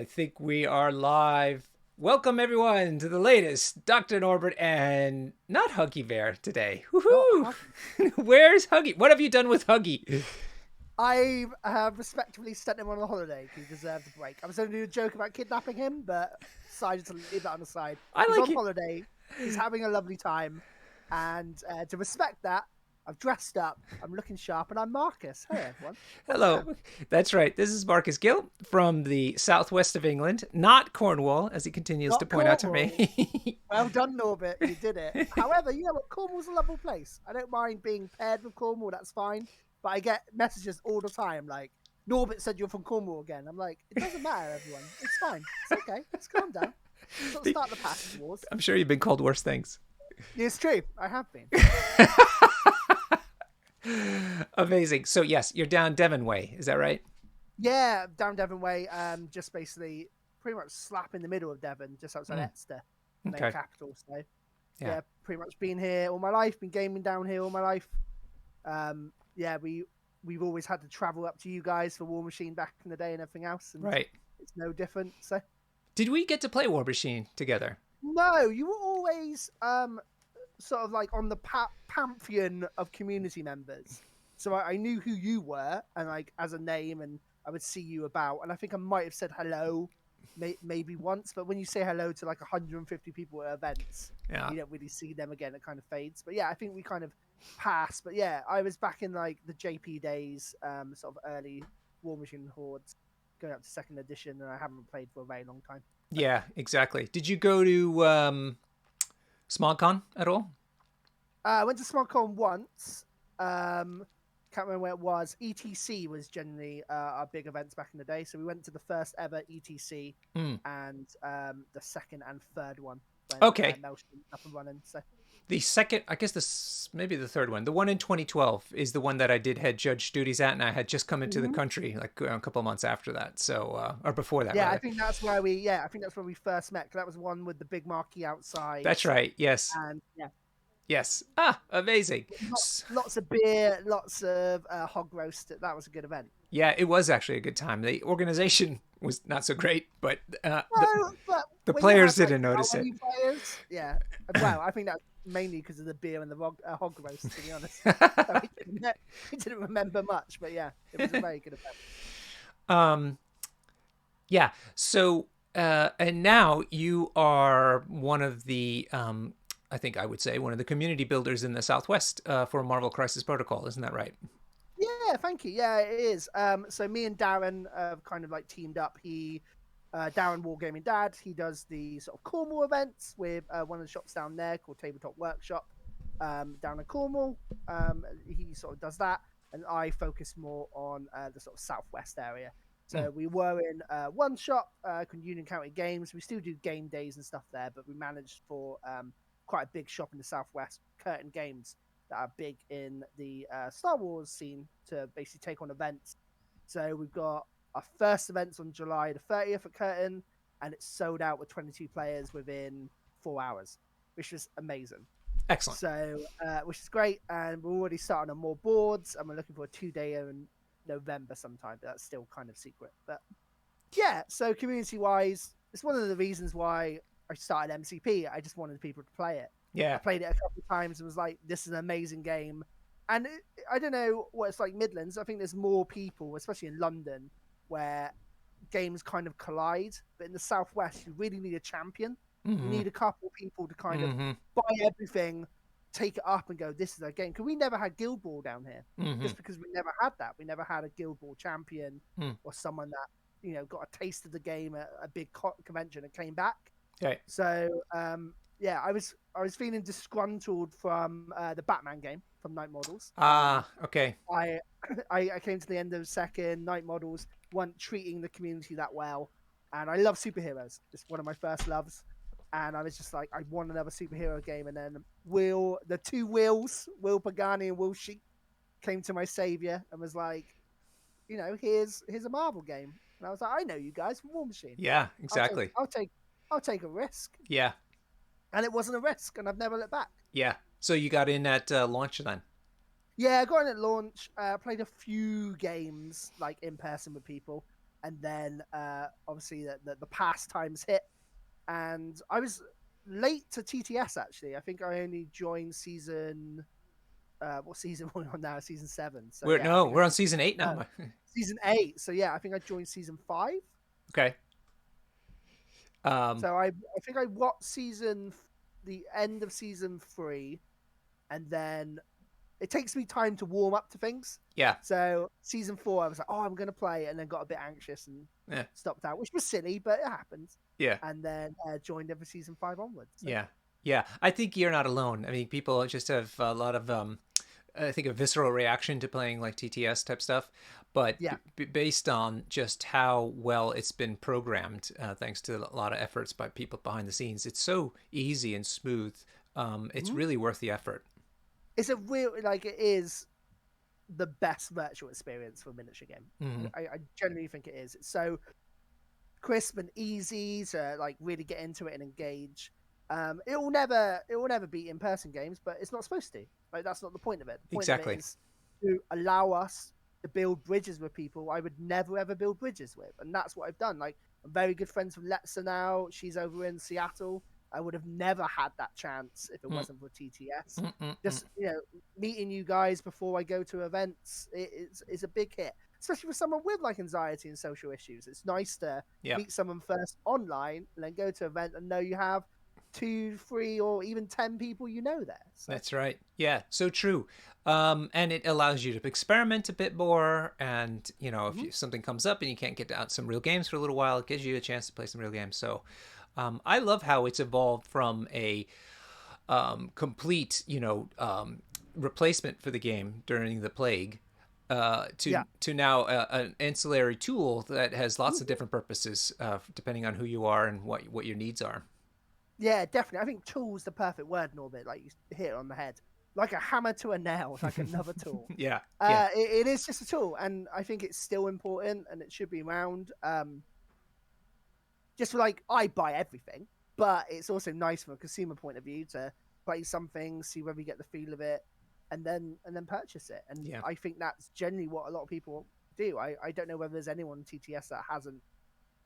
I think we are live. Welcome everyone to the latest Dr. Norbert and not Huggy Bear today. Not Woohoo! Huggy. Where's Huggy? What have you done with Huggy? I have respectively sent him on a holiday. He deserved a break. I was going to do a joke about kidnapping him, but decided to leave that on the side. I He's like on it. holiday. He's having a lovely time. And to respect that, I've dressed up. I'm looking sharp, and I'm Marcus. Hey, everyone. How's it Hello. going? That's right. This is Marcus Gill from the southwest of England, not Cornwall, as he continues to Not point out to Cornwall. me. Well done, Norbert. You did it. However, you know what? Cornwall's a lovely place. I don't mind being paired with Cornwall. That's fine. But I get messages all the time like, Norbert said you're from Cornwall again. I'm like, it doesn't matter, everyone. It's fine. It's okay. Let's calm down. Let's not start the passage wars. I'm sure you've been called worse things. It's true. I have been. Amazing. So yes, you're down Devon Way. Is that right? Yeah, down Devon Way. Just basically pretty much slap in the middle of Devon, just outside Exeter, the main Okay. capital. So Yeah. yeah, pretty much been here all my life. Been gaming down here all my life. Yeah, we've always had to travel up to you guys for War Machine back in the day and everything else, and Right. it's no different. So Did we get to play War Machine together? no, you were always sort of like on the pantheon of community members. So I knew who you were, and like as a name, and I would see you about, and I think I might have said hello, maybe once. But when you say hello to like 150 people at events, Yeah. you don't really see them again. It kind of fades. But yeah, I think we kind of passed. But yeah, I was back in like the JP days, sort of early War Machine Hordes, going up to second edition, and I haven't played for a very long time. Yeah, exactly. Did you go to SmogCon at all? I went to SmogCon once. Can't remember where it was. ETC was generally our big events back in the day. So we went to the first ever ETC Mm. and the second and third one when Okay. Maelstrom was up and running. So The second, I guess this maybe the third one. The one in 2012 is the one that I did head judge duties at, and I had just come into the Mhm. country like a couple of months after that. So, or before that, yeah, I rather. think that's where we. Yeah, I think that's where we first met. 'Cause that was one with the big marquee outside, That's right. Yes. and yeah, Yes. Ah, amazing. lots of beer, lots of hog roast. That was a good event. Yeah, it was actually a good time. The organization was not so great, but No, but the when you players have like didn't how notice it. many players, yeah. Well, I think that's mainly because of the beer and the hog roast. To be honest, so we didn't remember much, but yeah, it was a very good event. um, yeah. So, and now you are one of the, I think I would say one of the community builders in the Southwest for Marvel Crisis Protocol. Isn't that right? Yeah, thank you. Yeah, it is. So me and Darren have kind of like teamed up. Darren Wargaming Dad, he does the sort of Cornwall events with one of the shops down there called Tabletop Workshop down in Cornwall. He sort of does that, and I focus more on the sort of southwest area. Mm. So we were in one shop called Union County Games. We still do game days and stuff there, but we managed for quite a big shop in the southwest, Curtain Games, that are big in the Star Wars scene to basically take on events. So we've got our first events on July the 30th at Curtain, and it's sold out with 22 players within 4 hours, which was amazing. Excellent. So, which is great, and we're already starting on more boards, and we're looking for a 2-day in November sometime. But that's still kind of secret, but yeah. So community-wise, it's one of the reasons why I started MCP. I just wanted people to play it. I Yeah. played it a couple of times and was like, "This is an amazing game." And I don't know what it's like Midlands. I think there's more people, especially in London, where games kind of collide. But in the Southwest, you really need a champion. You Mm-hmm. need a couple of people to kind of Mm-hmm. buy everything, take it up, and go, "This is a game." Because we never had Guild Ball down here, Mm-hmm. just because we never had that. We never had a Guild Ball champion Mm. or someone that got a taste of the game at a big convention and came back. Okay. So yeah, I was feeling disgruntled from the Batman game from Night Models. Ah, okay. I I came to the end of second. Night Models weren't treating the community that well, and I love superheroes. It's one of my first loves, and I was just like, I want another superhero game. And then the two Will Pagani and Will Sheep, came to my savior and was like, here's a Marvel game. And I was like, I know you guys from War Machine. Yeah, I'll take exactly. I'll take I'll take a risk. Yeah. And it wasn't a risk, and I've never looked back. Yeah. So you got in at launch then? Yeah, I got in at launch. Played a few games like in person with people. and then obviously the pastimes hit, and I was late to TTS actually. I think I only joined season. What season are we on now? Season 7. So We're yeah, I no, think I we're on joined season 8 now. uh, season 8. So yeah, I think I joined season 5. Okay. Um, So I think I watched the end of season 3, and then it takes me time to warm up to things. yeah, So season 4, I was like, oh, I'm gonna play, and then got a bit anxious and yeah, stopped out, which was silly, but it happens. yeah, And then joined every season 5 onwards. So yeah, yeah. I think you're not alone. I mean, people just have a lot of I think a visceral reaction to playing like TTS type stuff, but yeah. based on just how well it's been programmed, thanks to a lot of efforts by people behind the scenes, it's so easy and smooth. It's Mhm. really worth the effort. It's a real like it is the best virtual experience for a miniature game. Hmm. I genuinely think it is. It's so crisp and easy to like really get into it and engage. It will never beat in person games, but it's not supposed to. Like that's not the point of it. The point of it Exactly. is to allow us to build bridges with people I would never ever build bridges with, and that's what I've done. Like I'm very good friends with Letza now. She's over in Seattle. I would have never had that chance if it Mm, wasn't for TTS. mm, mm, mm. Just meeting you guys before I go to events is a big hit, especially for someone with like anxiety and social issues. It's nice to Yep. meet someone first online and then go to an event and know you have 2, 3, or even 10 people there. So That's right. Yeah, so true. And it allows you to experiment a bit more. And, if mhm. something comes up and you can't get out some real games for a little while, it gives you a chance to play some real games. So I love how it's evolved from a complete, replacement for the game during the plague Yeah. to now an ancillary tool that has lots of Mhm. different purposes depending on who you are and what your needs are. Yeah, definitely. I think tool's the perfect word, Norbit. Like you hit it on the head. Like a hammer to a nail, like another tool. Yeah, yeah, It is just a tool, and I think it's still important and it should be around. Just for like I buy everything, but it's also nice from a consumer point of view to play something, see whether you get the feel of it, and then purchase it. And yeah. I think that's generally what a lot of people do. I don't know whether there's anyone in TTS that hasn't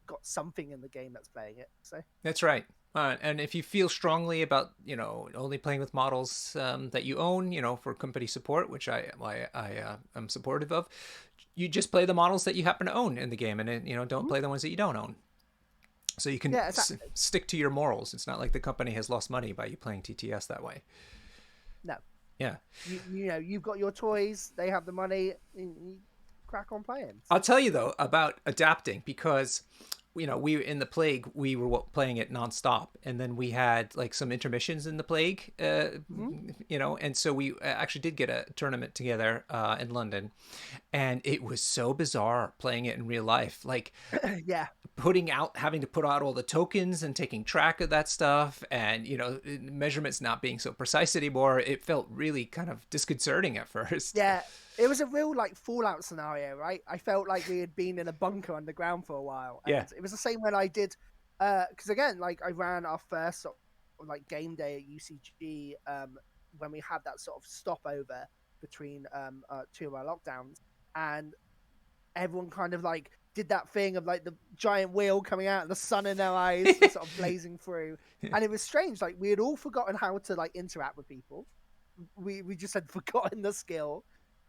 got something in the game that's playing it. So That's right. And if you feel strongly about, only playing with models that you own, for company support, which I am supportive of, you just play the models that you happen to own in the game, and don't mhm. play the ones that you don't own. So you can Yeah, exactly. stick to your morals. It's not like the company has lost money by you playing TTS that way. No, Yeah. you've got your toys. They have the money. You crack on playing. I'll So tell you though about adapting because we in the plague we were playing it nonstop, and then we had like some intermissions in the plague, mhm. and so we actually did get a tournament together in London, and it was so bizarre playing it in real life, like Yeah. having to put out all the tokens and taking track of that stuff, and measurements not being so precise anymore. It felt really kind of disconcerting at first. Yeah, it was a real like Fallout scenario, right? I felt like we had been in a bunker underground for a while, Yeah. and it was the same when I did, because again, like I ran our first sort of like game day at UCG, when we had that sort of stopover between 2 of our lockdowns, and everyone kind of like did that thing of like the giant wheel coming out, the sun in their eyes, and sort of blazing through, and it was strange. Like we had all forgotten how to like interact with people. We just had forgotten the skill,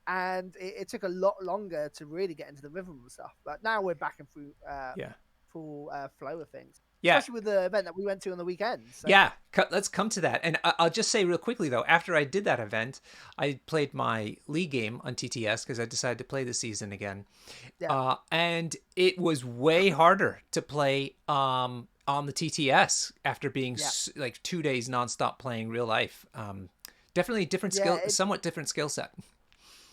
and it took a lot longer to really get into the rhythm and stuff. But now we're back in through Yeah. full flow of things, Yeah. especially with the event that we went to on the weekend. So Yeah, let's come to that. And I'll just say real quickly though, after I did that event, I played my league game on TTS because I decided to play the season again, yeah, and it was way harder to play on the TTS after being yeah, like 2 days nonstop playing real life. Definitely different yeah. skill, somewhat different skill set.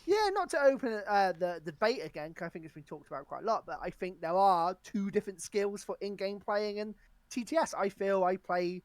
Yeah, not to open the debate again, because I think it's been talked about quite a lot, but I think there are two different skills for in-game playing and TTS. I feel I play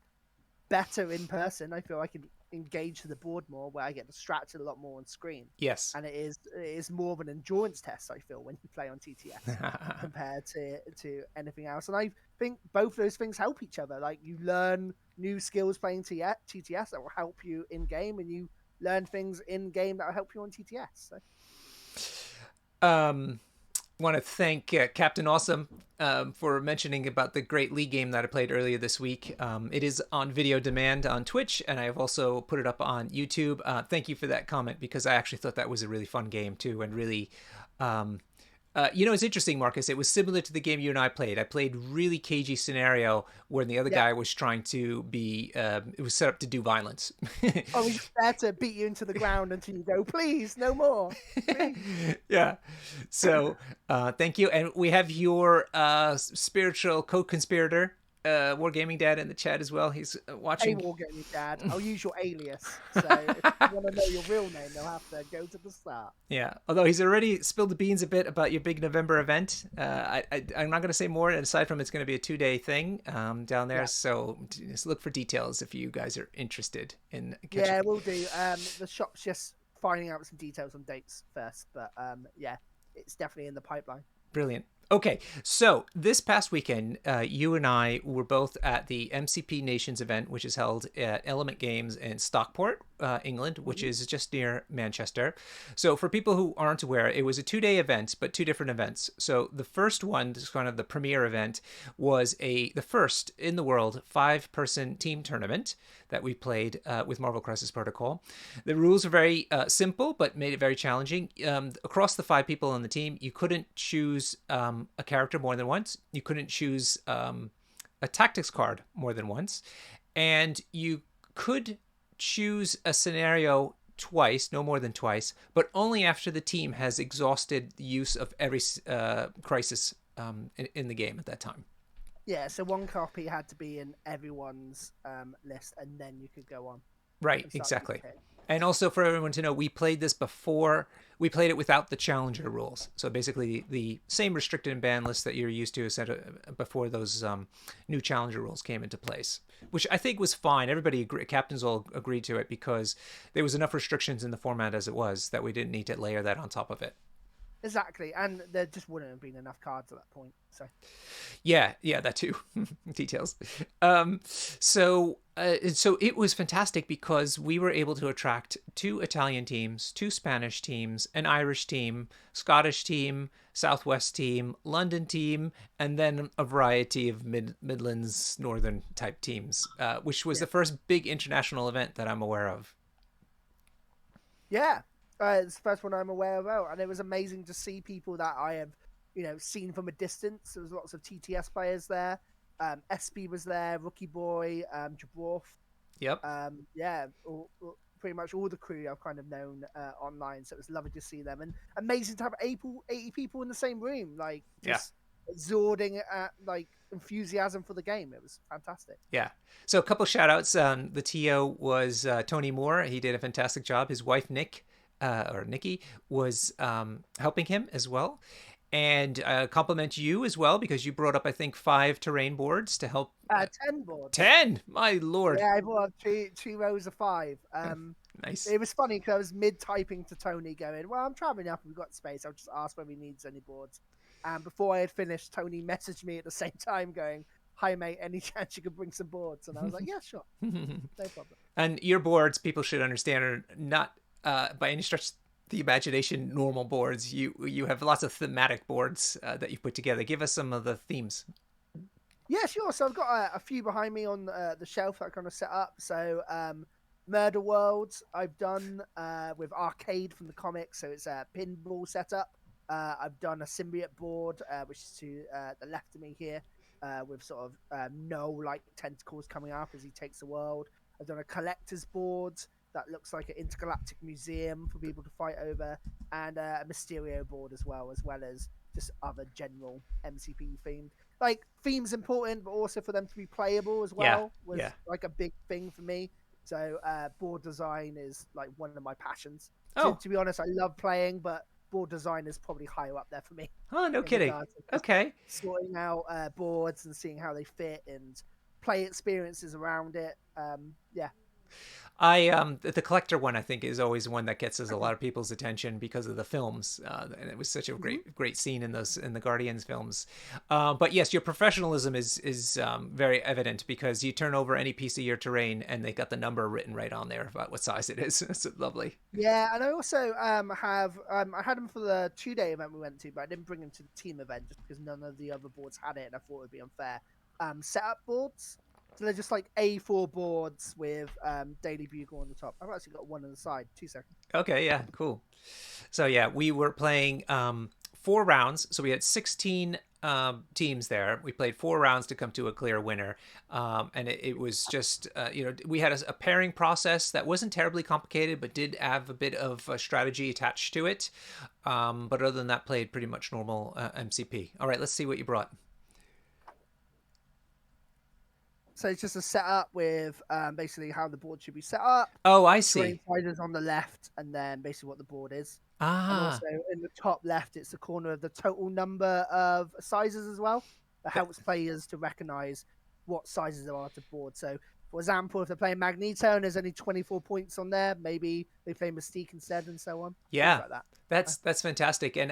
better in person. I feel I can engage to the board more, where I get distracted a lot more on screen, Yes. and it is more of an endurance test. I feel when you play on TTS compared to anything else, and I think both those things help each other. Like you learn new skills playing TTS that will help you in game, and you learn things in game that will help you on TTS. So. um Want to thank Captain Awesome for mentioning about the great League game that I played earlier this week. It is on video demand on Twitch, and I have also put it up on YouTube. Thank you for that comment because I actually thought that was a really fun game too, and really um, it's interesting, Marcus. It was similar to the game you and I played. I played really cagey scenario where the other Yeah. guy was trying to be. It was set up to do violence. Oh, he's there to beat you into the ground until you go, please, no more, please. Yeah. So thank you, and we have your spiritual co-conspirator, Wargaming Dad, in the chat as well. He's Hey, watching. Wargaming Dad, I'll use your alias. So if you want to know your real name, they'll have to go to the start. Yeah, although he's already spilled the beans a bit about your big November event. I'm not going to say more, aside from it's going to be a 2-day thing down there. Yeah. So just look for details if you guys are interested in catching. Yeah, we'll do. The shop's just finding out some details on dates first, but yeah, it's definitely in the pipeline. Brilliant. Okay, so this past weekend, you and I were both at the MCP Nations event, which is held at Element Games in Stockport, England, which Mm-hmm. is just near Manchester. So, for people who aren't aware, it was a 2-day event, but two different events. So, the first one, this kind of the premier event, was the first in the world 5-person team tournament that we played with Marvel Crisis Protocol. The rules are very simple, but made it very challenging. Across the 5 people on the team, you couldn't choose a character more than once. You couldn't choose a tactics card more than once. And you could choose a scenario twice, no more than twice, but only after the team has exhausted the use of every crisis in the game at that time. Yeah, so one copy had to be in everyone's list, and then you could go on Right, and start your exactly. pick. And also for everyone to know, we played this before. We played it without the challenger rules. So basically, the same restricted and ban list that you're used to before those new challenger rules came into place, which I think was fine. Captains all agreed to it because there was enough restrictions in the format as it was that we didn't need to layer that on top of it. Exactly, and there just wouldn't have been enough cards at that point. So Yeah, that too. Details. So it was fantastic because we were able to attract 2 Italian teams, 2 Spanish teams, an Irish team, Scottish team, Southwest team, London team, and then a variety of Midlands Northern type teams, which was yeah, the first big international event that I'm aware of. yeah, it's the first one I'm aware of, and it was amazing to see people that I have, seen from a distance. There was lots of TTS players there. SB was there, Rookie Boy, Jabrorf. Yep. Yeah, pretty much all the crew I've kind of known online. So it was lovely to see them, and amazing to have 80 people in the same room, like Yeah. just exhorting at like enthusiasm for the game. It was fantastic. Yeah. So a couple shout outs. The TO was Tony Moore. He did a fantastic job. His wife, Nikki, was helping him as well. And compliment you as well because you brought up, I think, 5 terrain boards to help. 10 boards. 10! My lord. Yeah, I bought two rows of 5. Nice. It was funny because I was mid typing to Tony, going, "Well, I'm traveling up. We've got space. I'll just ask whether he needs any boards." And before I had finished, Tony messaged me at the same time, going, "Hi, mate. Any chance you could bring some boards?" And I was like, "Yeah, sure, no problem." And your boards, people should understand, are not by any stretch the imagination normal boards. You have lots of thematic boards that you put together. Give us some of the themes. Yeah, sure. So I've got a few behind me on the shelf that I kind of set up. So Murder Worlds I've done with Arcade from the comics. So it's a pinball setup. I've done a symbiote board, which is to the left of me here, with sort of no like tentacles coming up as he takes the world. I've done a collector's board that looks like an intergalactic museum for people to fight over, and a Mysterio board as well as just other general MCP themed. Like themes important, but also for them to be playable as Yeah. well was Yeah. like a big thing for me. So board design is like one of my passions. Oh. To be honest, I love playing, but board design is probably higher up there for me Oh, no in kidding. regards to just Okay. sorting out boards and seeing how they fit and play experiences around it. Yeah, The collector one I think is always one that gets us a lot of people's attention because of the films, and it was such a Hmm. great scene in those in the Guardians films. But yes, your professionalism is very evident because you turn over any piece of your terrain and they got the number written right on there about what size it is. It's lovely. Yeah, and I also have I had them for the 2 day event we went to, but I didn't bring them to the team event just because none of the other boards had it, and I thought it would be unfair. Setup boards, so they're just like A4 boards with Daily Bugle on the top. I've actually got one on the side. 2 seconds. Okay, yeah, cool. So yeah, we were playing 4 rounds. So we had 16 teams there. We played 4 rounds to come to a clear winner, and it was just we had a pairing process that wasn't terribly complicated, but did have a bit of a strategy attached to it. But other than that, played pretty much normal MCP. All right, let's see what you brought. So it's just a setup with basically how the board should be set up, Oh, I terrain see. fighters on the left, and then basically what the board is. And Ah, also in the top left, it's the corner of the total number of sizes as well. That th- helps players to recognize what sizes there are to board. So, for example, if they're playing Magneto and there's only 24 points on there, maybe they play Mystique instead, and so on. Things yeah. like that. That's fantastic, and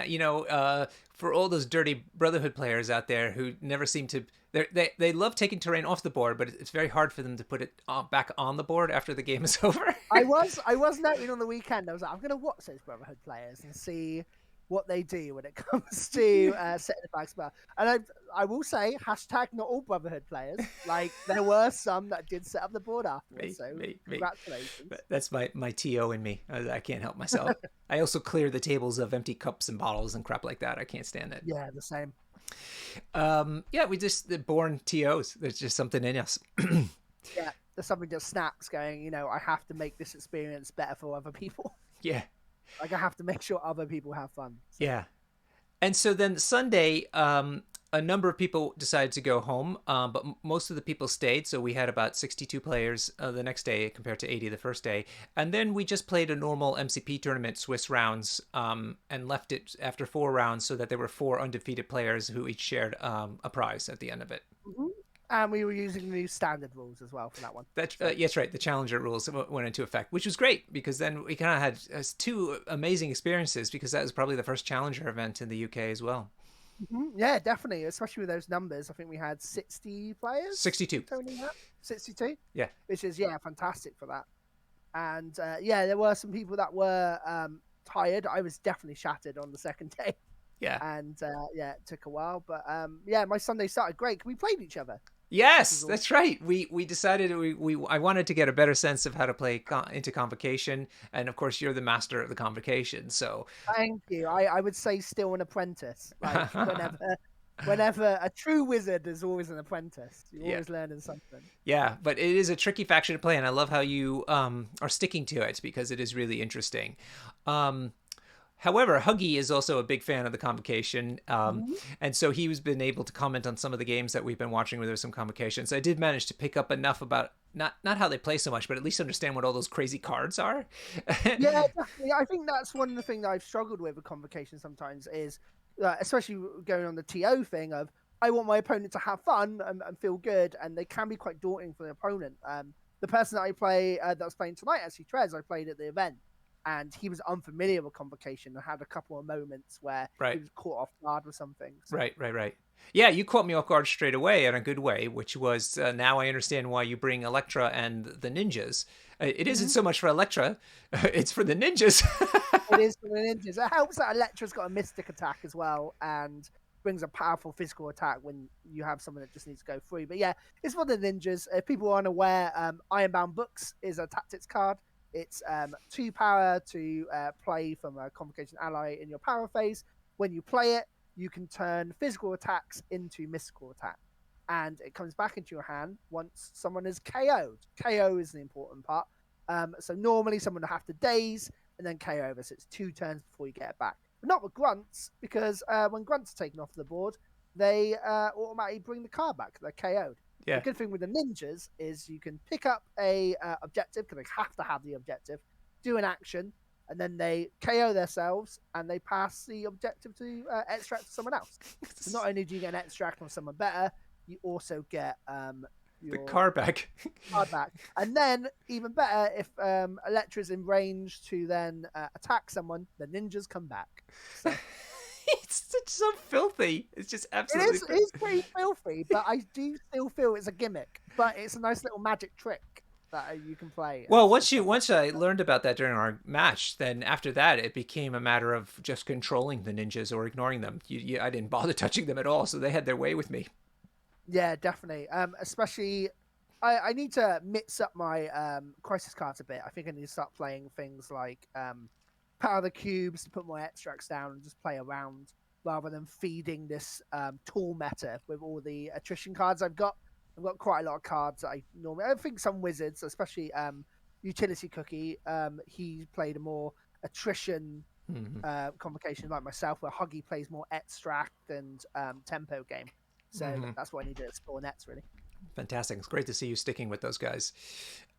for all those dirty Brotherhood players out there who never seem to, they love taking terrain off the board, but it's very hard for them to put it back on the board after the game is over. I was noting on the weekend. I was like, I'm going to watch those Brotherhood players and see what they do when it comes to setting the back spell. And I will say, hashtag not all Brotherhood players. Like there were some that did set up the board afterwards. me, So me. congratulations. That's my TO in me. I can't help myself. I also clear the tables of empty cups and bottles and crap like that. I can't stand it. Yeah, the same. Yeah, we just the born TOs. There's just something in us. Yeah, there's something that snaps going. I have to make this experience better for other people. Yeah, Like I have to make sure other people have fun. So. yeah. And so then Sunday, a number of people decided to go home, but most of the people stayed. So we had about 62 players the next day compared to 80 the first day. And then we just played a normal MCP tournament, Swiss rounds, and left it after 4 rounds so that there were 4 undefeated players who each shared a prize at the end of it. Mhm. And we were using the new standard rules as well for that one. That's So. yes, right. The challenger rules went into effect, which was great because then we kind of had 2 amazing experiences because that was probably the first challenger event in the UK as well. Yeah, definitely. Especially with those numbers. I think we had 60 players 62. toning up. 62, Yeah, which is, yeah, fantastic for that. And yeah, there were some people that were tired. I was definitely shattered on the second day. yeah. And yeah, it took a while. But yeah, my Sunday started great. We played each other, which Yes, was awesome. that's right. We decided we I wanted to get a better sense of how to play into convocation, and of course you're the master of the convocation. So Thank you. I would say still an apprentice. Like whenever a true wizard is always an apprentice. You're yeah, always learning something. yeah. But it is a tricky faction to play, and I love how you are sticking to it because it is really interesting. Um, However, Huggy is also a big fan of the convocation, Mhm. and so he was been able to comment on some of the games that we've been watching where there's some convocations. I did manage to pick up enough about not how they play so much, but at least understand what all those crazy cards are. Yeah, definitely. I think that's one of the things that I've struggled with convocation sometimes is, especially going on the TO thing of I want my opponent to have fun and feel good, and they can be quite daunting for the opponent. The person that I play that was playing tonight, actually, Trez, I played at the event, and he was unfamiliar with convocation and had a couple of moments where he Right. was caught off guard with something. So. Right. Yeah, you caught me off guard straight away in a good way, which was now I understand why you bring Electra and the ninjas. It isn't Mhm. so much for Electra, it's for the ninjas. It is for the ninjas. It helps that Electra's got a mystic attack as well, and brings a powerful physical attack when you have someone that just needs to go free. But yeah, it's for the ninjas. If people are unaware, Ironbound Books is a tactics card. It's 2 power to play from a convocation ally in your power phase. When you play it, you can turn physical attacks into mystical attack. And it comes back into your hand once someone is KO'd. KO is the important part. So normally someone will have to daze and then KO over. So it's 2 turns before you get it back. But not with grunts, because when grunts are taken off the board, they automatically bring the card back. They're KO'd. The Yeah. good thing with the ninjas is you can pick up a objective, because they have to have the objective, do an action, and then they KO themselves and they pass the objective to extract to someone else. So not only do you get an extract on someone better, you also get The your car back. card back. And then, even better, if Electra's in range to then attack someone, the ninjas come back. So It's so filthy. It's just it absolutely. is it's pretty filthy, but I do still feel it's a gimmick. But it's a nice little magic trick that you can play Well, and stuff like once I learned about that during our match, then after that it became a matter of just controlling the ninjas or ignoring them. I didn't bother touching them at all, so they had their way with me. Yeah, definitely. Especially, I need to mix up my crisis cards a bit. I think I need to start playing things like power the cubes to put my extracts down and just play around rather than feeding this tool meta with all the attrition cards I've got. I've got quite a lot of cards that I think some wizards, especially Utility Cookie, he played a more attrition Mm-hmm. convocation like myself, where Huggy plays more extract and tempo game. So Mm-hmm. that's what I need to explore next, really. Fantastic. It's great to see you sticking with those guys.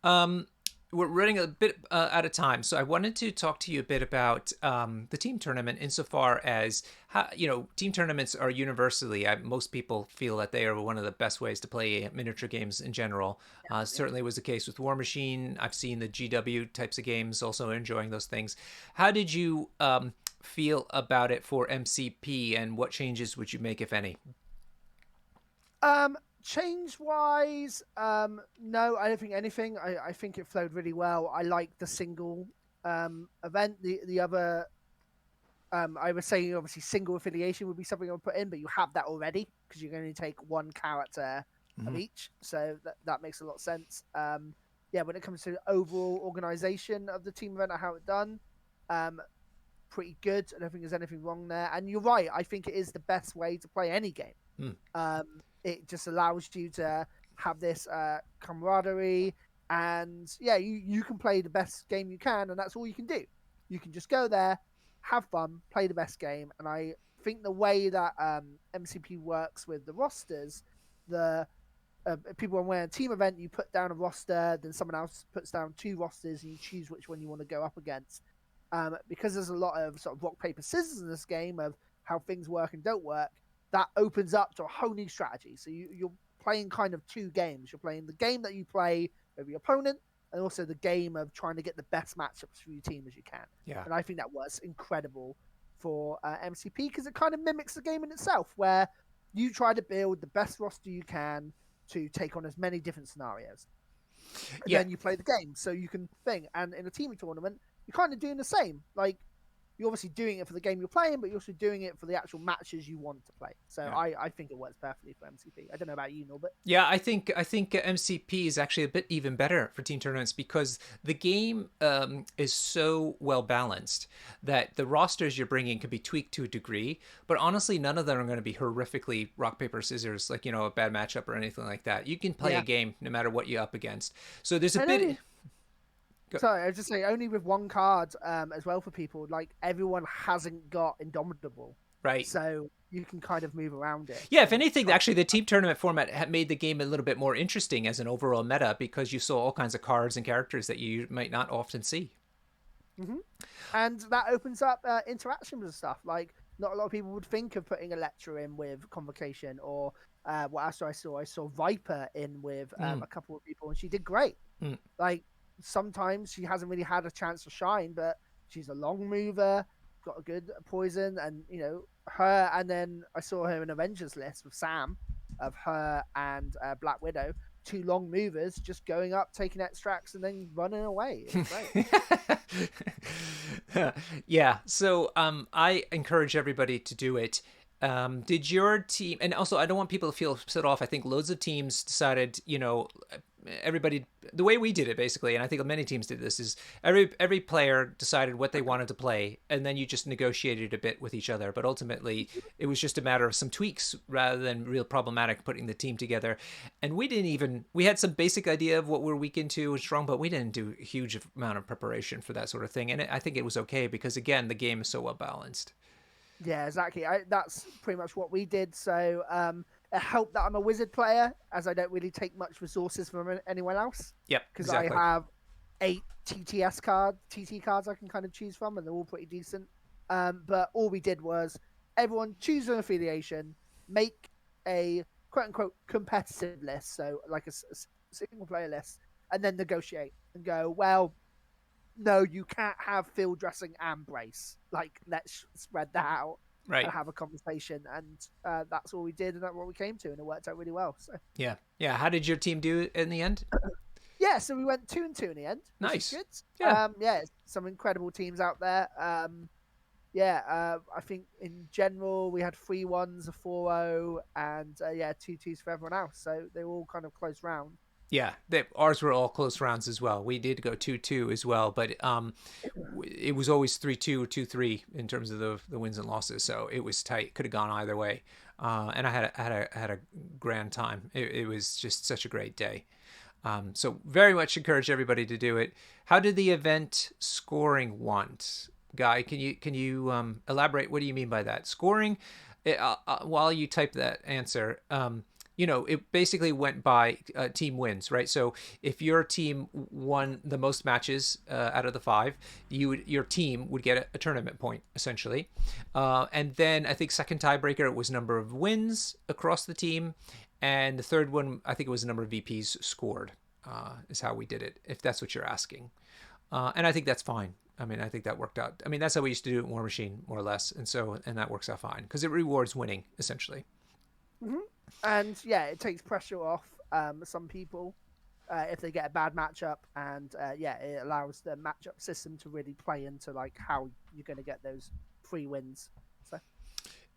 Um, we're running a bit out of time, so I wanted to talk to you a bit about the team tournament, insofar as how, team tournaments are universally. Most people feel that they are one of the best ways to play miniature games in general. Certainly was the case with War Machine. I've seen the GW types of games, also enjoying those things. How did you feel about it for MCP, and what changes would you make, if any? Change wise, no, I don't think anything. I think it flowed really well. I like the single event. The other, I was saying obviously single affiliation would be something I would put in, but you have that already because you're going to take one character of Mm-hmm. each, so that makes a lot of sense. Yeah, when it comes to the overall organization of the team event and how it's done, um, pretty good. I don't think there's anything wrong there. And you're right. I think it is the best way to play any game. Mm. It just allows you to have this camaraderie, and yeah, you can play the best game you can, and that's all you can do. You can just go there, have fun, play the best game. And I think the way that MCP works with the rosters, the people when a team event, you put down a roster, then someone else puts down two rosters, and you choose which one you want to go up against. Because there's a lot of sort of rock paper scissors in this game of how things work and don't work. That opens up to a whole new strategy. So you're playing kind of two games. You're playing the game that you play with your opponent, and also the game of trying to get the best matchups for your team as you can. Yeah. And I think that was incredible for MCP because it kind of mimics the game in itself, where you try to build the best roster you can to take on as many different scenarios. And Yeah. then you play the game, so you can think. And in a team tournament, you're kind of doing the same. Like, you're obviously doing it for the game you're playing, but you're also doing it for the actual matches you want to play. So Yeah. I think it works perfectly for MCP. I don't know about you, Norbert. Yeah, I think MCP is actually a bit even better for team tournaments because the game is so well balanced that the rosters you're bringing can be tweaked to a degree, but honestly, none of them are going to be horrifically rock paper scissors, like a bad matchup or anything like that. You can play a Yeah. game no matter what you're up against. So there's a And bit. only, sorry, I was just saying, only with one card as well for people. Like, everyone hasn't got Indomitable. Right. So you can kind of move around it. Yeah, if And anything, actually, the team tournament format made the game a little bit more interesting as an overall meta because you saw all kinds of cards and characters that you might not often see. Mm-hmm. And that opens up interactions and stuff. Like, not a lot of people would think of putting Electra in with Convocation, or what else I saw? I saw Viper in with Mm. a couple of people, and she did great. Mm. Like, sometimes she hasn't really had a chance to shine, but she's a long mover, got a good poison, and her. And then I saw her in Avengers list with Sam, of her and Black Widow, two long movers just going up, taking extracts, and then running away. It was great. Yeah, so I encourage everybody to do it. Did your team, and also I don't want people to feel set off. I think loads of teams decided, everybody, the way we did it basically, and I think many teams did this, is every player decided what they wanted to play, and then you just negotiated a bit with each other. But ultimately, it was just a matter of some tweaks rather than real problematic putting the team together. And we had some basic idea of what we're weak into and strong, but we didn't do a huge amount of preparation for that sort of thing. And I think it was okay because again, the game is so well balanced. Yeah, exactly. That's pretty much what we did. So it helped that I'm a wizard player, as I don't really take much resources from anyone else. Yep, Because exactly. I have 8 TT cards I can kind of choose from, and they're all pretty decent. But all we did was everyone choose an affiliation, make a quote unquote competitive list, so like a single player list, and then negotiate and go, well, no, you can't have field dressing and brace. Like, let's spread that out and Right. have a conversation. And that's all we did, and that's what we came to, and it worked out really well. So Yeah. Yeah. How did your team do in the end? yeah, so we went 2-2 in the end, which is Nice. good. Yeah. Yeah, some incredible teams out there. Yeah, I think in general we had 3-1s, a 4-0, and yeah, 2-2s for everyone else. So they were all kind of close round. Yeah, ours were all close rounds as well. We did go 2-2 as well, but it was always 3-2 or 2-3 in terms of the wins and losses. So it was tight. Could have gone either way. And I had a grand time. It was just such a great day. So very much encourage everybody to do it. How did the event scoring want? Guy, can you elaborate? What do you mean by that? Scoring, while you type that answer, it basically went by team wins, right? So if your team won the most matches out of the five, your team would get a tournament point essentially, and then I think second tiebreaker was number of wins across the team, and the third one I think it was the number of VPs scored. Is how we did it. If that's what you're asking, and I think that's fine. I mean, I think that worked out. I mean, that's how we used to do it in War Machine, more or less, and that works out fine because it rewards winning essentially. Mm-hmm. And yeah, it takes pressure off some people if they get a bad matchup, and yeah, it allows the matchup system to really play into like how you're going to get those free wins. So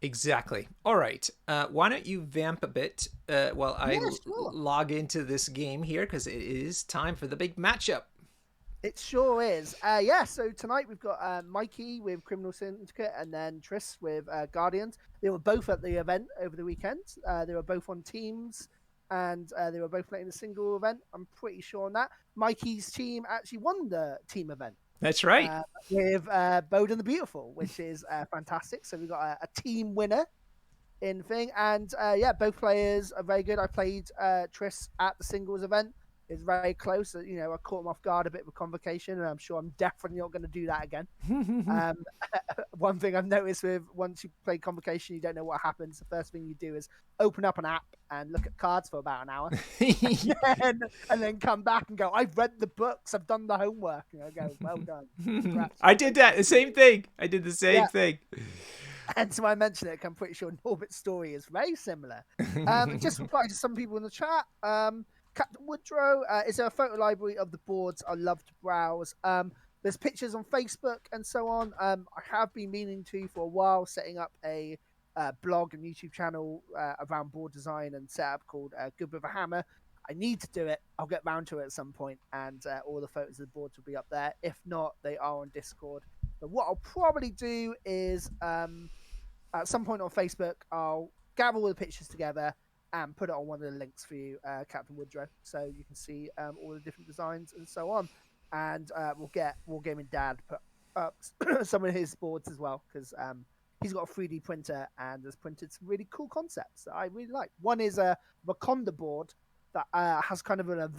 Exactly. All right. Why don't you vamp a bit while I yeah, sure. log into this game here because it is time for the big matchup. It sure is. Yeah, so tonight we've got Mikey with Criminal Syndicate and then Triss with Guardians. They were both at the event over the weekend. They were both on teams and they were both playing a single event. I'm pretty sure on that. Mikey's team actually won the team event That's right. uh, with Bowden the Beautiful, which is fantastic. So we've got a team winner in thing. And yeah, both players are very good. I played Triss at the singles event. It's very close. I caught him off guard a bit with convocation, and I'm sure I'm definitely not going to do that again. Um, one thing I've noticed with once you play convocation, you don't know what happens. The first thing you do is open up an app and look at cards for about an hour, and then come back and go, "I've read the books, I've done the homework." And I go, "Well done, congrats." I did that. The same thing. I did the same Yeah, thing. and so I mentioned it. I'm pretty sure Norbit's story is very similar. Just reply to some people in the chat. Captain Woodrow, is there a photo library of the boards I love to browse? There's pictures on Facebook and so on. I have been meaning to for a while, setting up a blog and YouTube channel around board design and setup called Good with a Hammer. I need to do it. I'll get round to it at some point, and all the photos of the boards will be up there. If not, they are on Discord. But what I'll probably do is at some point on Facebook, I'll gather all the pictures together and put it on one of the links for you, Captain Woodrow, so you can see all the different designs and so on. And we'll get Wargaming Dad put up some of his boards as well, because he's got a 3D printer and has printed some really cool concepts that I really like. One is a Wakonda board that has kind of an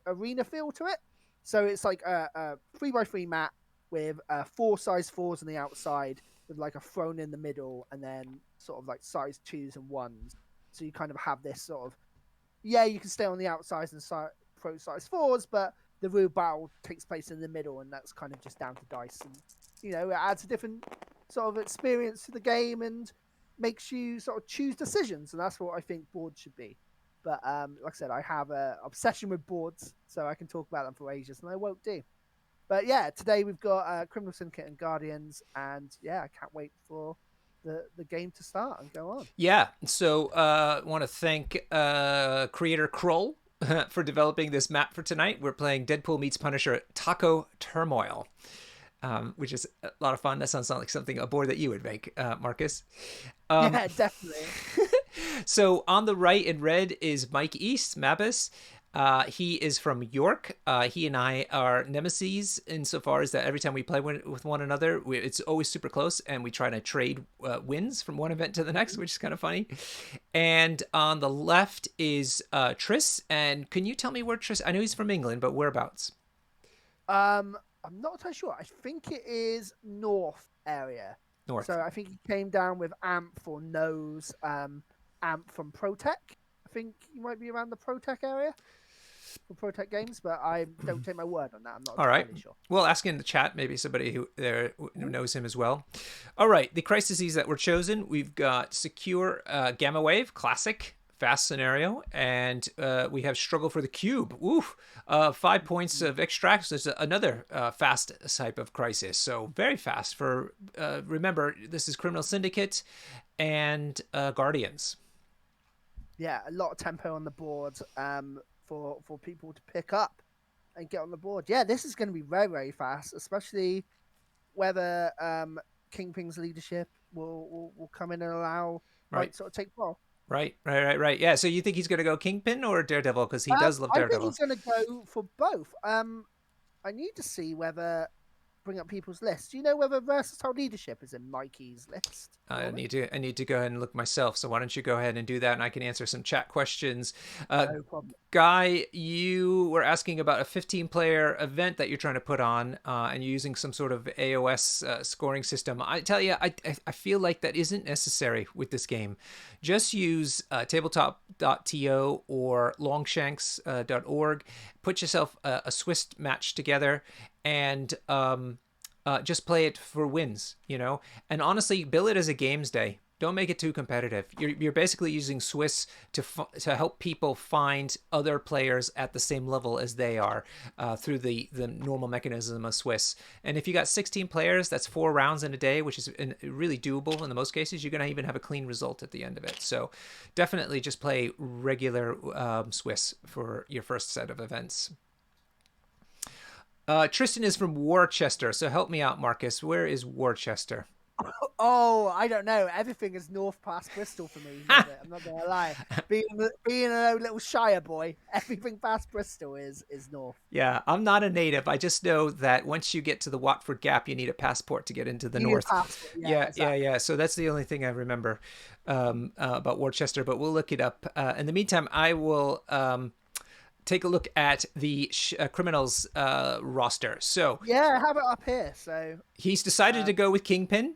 arena feel to it. So it's like a 3x3 mat with 4 size 4s on the outside, with like a throne in the middle, and then sort of like size 2s and 1s. So you kind of have this sort of, yeah, you can stay on the outsides and pro size 4s, but the real battle takes place in the middle, and that's kind of just down to dice. And it adds a different sort of experience to the game and makes you sort of choose decisions, and that's what I think boards should be. But like I said, I have an obsession with boards, so I can talk about them for ages, and I won't do. But yeah, today we've got Criminal Syndicate and Guardians, and yeah, I can't wait for the game to start and go on. Yeah. So I want to thank creator Kroll for developing this map for tonight. We're playing Deadpool meets Punisher Taco Turmoil, which is a lot of fun. That sounds like something a board that you would make, Marcus. Yeah, definitely. So on the right in red is Mike East, Mabus. He is from York. He and I are nemesis insofar as that every time we play with one another, it's always super close, and we try to trade wins from one event to the next, which is kind of funny. And on the left is Triss. And can you tell me where Triss? I know he's from England, but whereabouts? I'm not entirely sure. I think it is north area. North. So I think he came down with Amp for Nose, Amp from Protec. I think he might be around the ProTech area for ProTech Games, but I don't take my word on that. I'm not All right. entirely sure. We'll ask in the chat, maybe somebody who there knows him as well. All right. The crises that were chosen, we've got Secure Gamma Wave, classic, fast scenario, and we have Struggle for the Cube. Oof. 5 points of extracts. There's another fast type of crisis. So very fast for, remember, this is Criminal Syndicate and Guardians. Yeah, a lot of tempo on the board for people to pick up and get on the board. Yeah, this is going to be very, very fast, especially whether Kingpin's leadership will come in and allow Right. sort of take control. Right. Yeah. So you think he's going to go Kingpin or Daredevil? Because he does love I think Daredevil. he's going to go for both. I need to see whether bring up people's lists. Do you know whether versatile leadership is in Mikey's list? I need to go ahead and look myself. So why don't you go ahead and do that, and I can answer some chat questions. No problem. Guy, you were asking about a 15-player event that you're trying to put on, and you're using some sort of AOS scoring system. I tell you, I feel like that isn't necessary with this game. Just use tabletop.to or longshanks.org. Put yourself a Swiss match together, and just play it for wins, and honestly, bill it as a games day. Don't make it too competitive. You're basically using Swiss to help people find other players at the same level as they are through the normal mechanism of Swiss. And if you got 16 players, that's 4 rounds in a day, which is really doable in the most cases. You're going to even have a clean result at the end of it. So definitely just play regular Swiss for your first set of events. Tristan is from Worcester, so help me out, Marcus. Where is Worcester? Oh, I don't know. Everything is north past Bristol for me. I'm not gonna lie. Being a little Shire boy, everything past Bristol is north. Yeah, I'm not a native. I just know that once you get to the Watford Gap, you need a passport to get into the north. Yeah, exactly. Yeah. So that's the only thing I remember about Worcester, but we'll look it up. In the meantime, I will take a look at the criminals roster. So yeah, I have it up here. So he's decided to go with Kingpin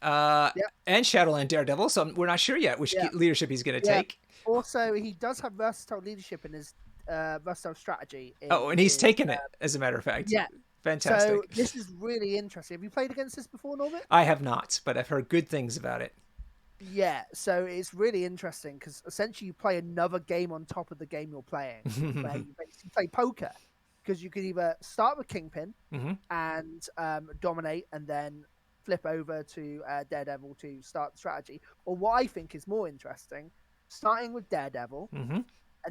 and Shadowland Daredevil. So we're not sure yet which leadership he's going to take. Also, he does have versatile leadership in his versatile strategy. And he's taken it, as a matter of fact. Yeah. Fantastic. So this is really interesting. Have you played against this before, Norbert? I have not, but I've heard good things about it. Yeah, so it's really interesting because essentially you play another game on top of the game you're playing, where you basically play poker, because you can either start with Kingpin and dominate, and then flip over to Daredevil to start the strategy, or what I think is more interesting, starting with Daredevil and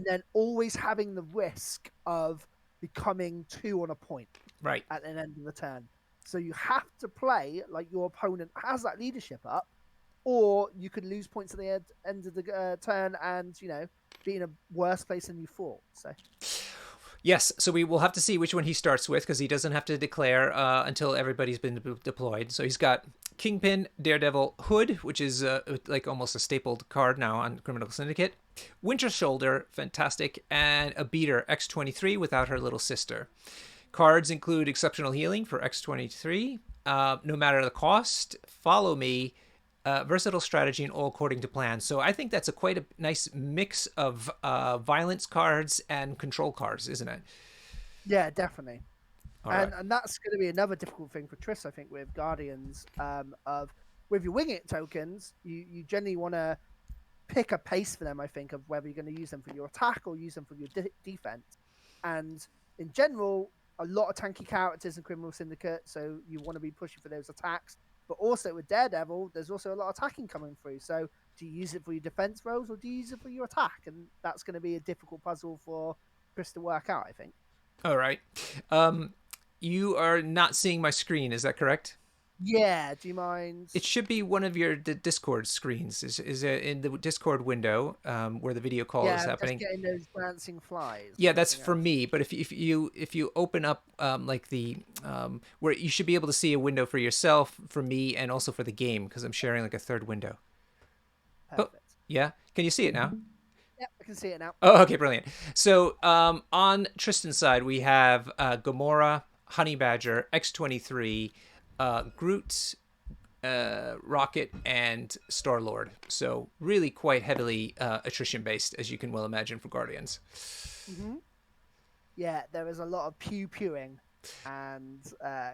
then always having the risk of becoming 2 on a point at the end of the turn. So you have to play like your opponent has that leadership up, or you could lose points at the end of the turn and, be in a worse place than you thought. So, yes, so we will have to see which one he starts with, because he doesn't have to declare until everybody's been deployed. So he's got Kingpin, Daredevil, Hood, which is like almost a stapled card now on Criminal Syndicate, Winter Shoulder, fantastic, and a beater, X-23, without her little sister. Cards include Exceptional Healing for X-23, no matter the cost, Follow Me, versatile strategy, and all according to plan. So I think that's quite a nice mix of violence cards and control cards, isn't it? Yeah, definitely. And that's going to be another difficult thing for Triss, I think, with Guardians. With your wing it tokens, you generally want to pick a pace for them, I think, of whether you're going to use them for your attack or use them for your defense. And in general, a lot of tanky characters in Criminal Syndicate, so you want to be pushing for those attacks. But also with Daredevil, there's also a lot of attacking coming through. So do you use it for your defense roles or do you use it for your attack? And that's going to be a difficult puzzle for Chris to work out, I think. All right. You are not seeing my screen, is that correct? Yeah, do you mind? It should be one of your Discord screens. Is in the Discord window where the video call is happening. Yeah, just getting those dancing flies. Yeah, that's for me. But if you open up like the where you should be able to see a window for yourself, for me, and also for the game, because I'm sharing like a third window. Perfect. Oh, yeah. Can you see it now? Yeah, I can see it now. Oh, okay, brilliant. So on Tristan's side, we have Gamora, Honey Badger, X-23, Groot, Rocket, and Star Lord. So really quite heavily attrition based, as you can well imagine for Guardians. Hmm. Yeah, there was a lot of pew pewing and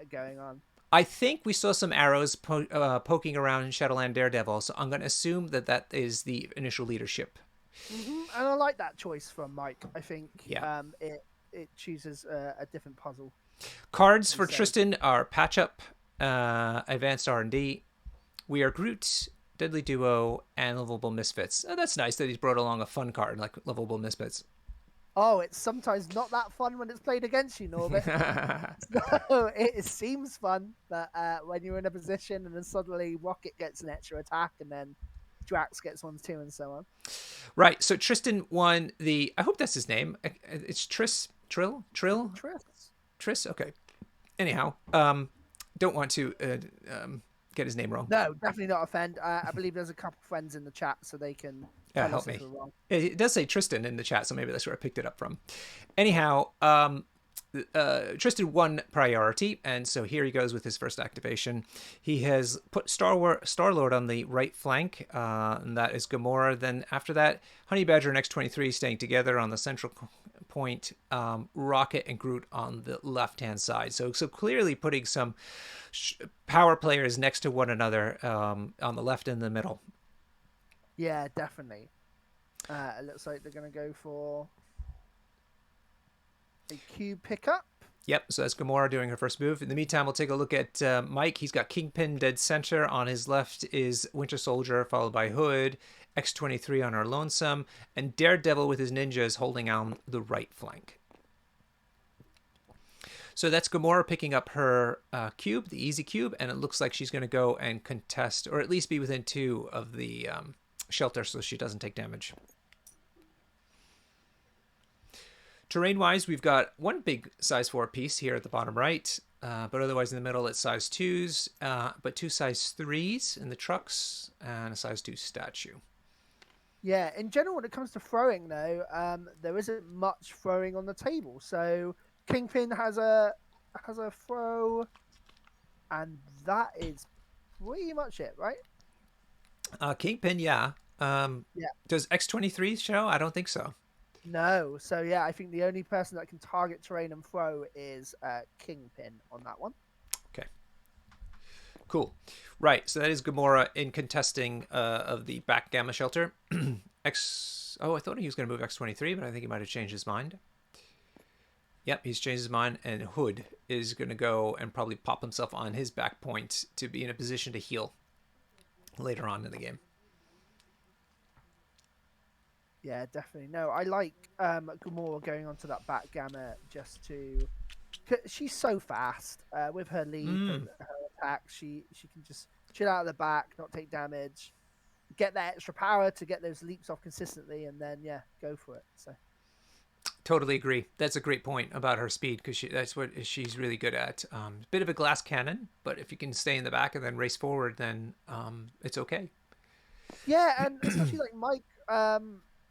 going on. I think we saw some arrows poking around in Shadowland Daredevil, so I'm going to assume that that is the initial leadership. And I like that choice from Mike. I think Yeah. it chooses a different puzzle. Cards And for so, Tristan are Patch Up, Advanced R&D, We Are Groot, Deadly Duo, and Lovable Misfits. Oh, that's nice that he's brought along a fun card like Lovable Misfits. oh, it's sometimes not that fun when it's played against you, Norbit. So it seems fun, but when you're in a position and then suddenly Rocket gets an extra attack and then Drax gets one too, and so on. Right, so Tristan won the. I hope that's his name. It's Trill, Tris. Tris. Okay. Anyhow, don't want to get his name wrong. No, definitely not offend. I believe there's a couple friends in the chat, so they can Yeah, tell help us if me. we're wrong. It does say Tristan in the chat, so maybe that's where I picked it up from. Anyhow, Tristan won priority, and so here he goes with his first activation. He has put Star-Lord on the right flank, and that is Gamora. Then after that, Honey Badger and X-23 staying together on the central point, Rocket and Groot on the left-hand side. So clearly putting some power players next to one another on the left and the middle. Yeah, definitely. It looks like they're going to go for a cube pickup. Yep, so that's Gamora doing her first move. In the meantime, we'll take a look at Mike. He's got Kingpin dead center. On his left is Winter Soldier, followed by Hood, X-23 on her lonesome, and Daredevil with his ninjas holding on the right flank. So that's Gamora picking up her cube, the easy cube, and it looks like she's going to go and contest, or at least be within 2 of the shelter so she doesn't take damage. Terrain-wise, we've got one big size 4 piece here at the bottom right, but otherwise in the middle it's size 2s, but 2 size 3s in the trucks, and a size 2 statue. Yeah, in general, when it comes to throwing, though, there isn't much throwing on the table. So Kingpin has a throw, and that is pretty much it, right? Kingpin, yeah. Yeah. Does X-23 show? I don't think so. No. So yeah, I think the only person that can target terrain and throw is Kingpin on that one. Okay. Cool. Right, so that is Gamora in contesting of the back gamma shelter. I thought he was going to move X-23, but I think he might have changed his mind. Yep, he's changed his mind, and Hood is going to go and probably pop himself on his back point to be in a position to heal later on in the game. Yeah, definitely. No, I like Gamora going onto that back gamma just to. She's so fast with her leap and her attack. She can just chill out of the back, not take damage, get that extra power to get those leaps off consistently, and then go for it. So. Totally agree. That's a great point about her speed because that's what she's really good at. Bit of a glass cannon, but if you can stay in the back and then race forward, then it's okay. Yeah, and especially like Mike.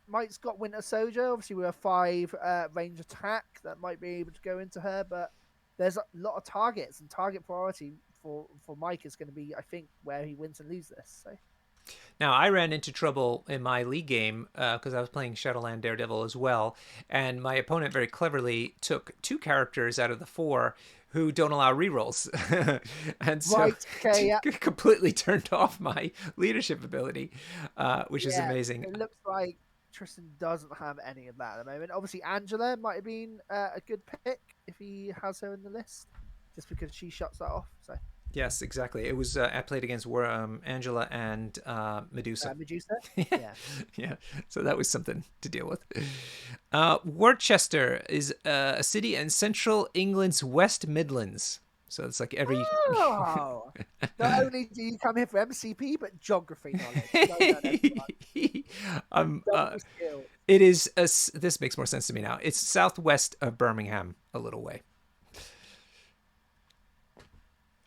Mike's got Winter Soldier, obviously with a 5 range attack that might be able to go into her, but there's a lot of targets, and target priority for Mike is going to be, I think, where he wins and loses this. So. Now, I ran into trouble in my league game because I was playing Shadowland Daredevil as well, and my opponent very cleverly took 2 characters out of the 4 who don't allow rerolls, and so Right, okay, yeah. completely turned off my leadership ability, which is amazing. It looks like Tristan doesn't have any of that at the moment. Obviously, Angela might have been a good pick if he has her in the list, just because she shuts that off. So. Yes, exactly. It was I played against Angela and Medusa. Medusa? Yeah. Yeah. So that was something to deal with. Worcester is a city in central England's West Midlands. So it's like every. Oh! Not only do you come here for MCP, but geography knowledge. It is. This makes more sense to me now. It's southwest of Birmingham, a little way.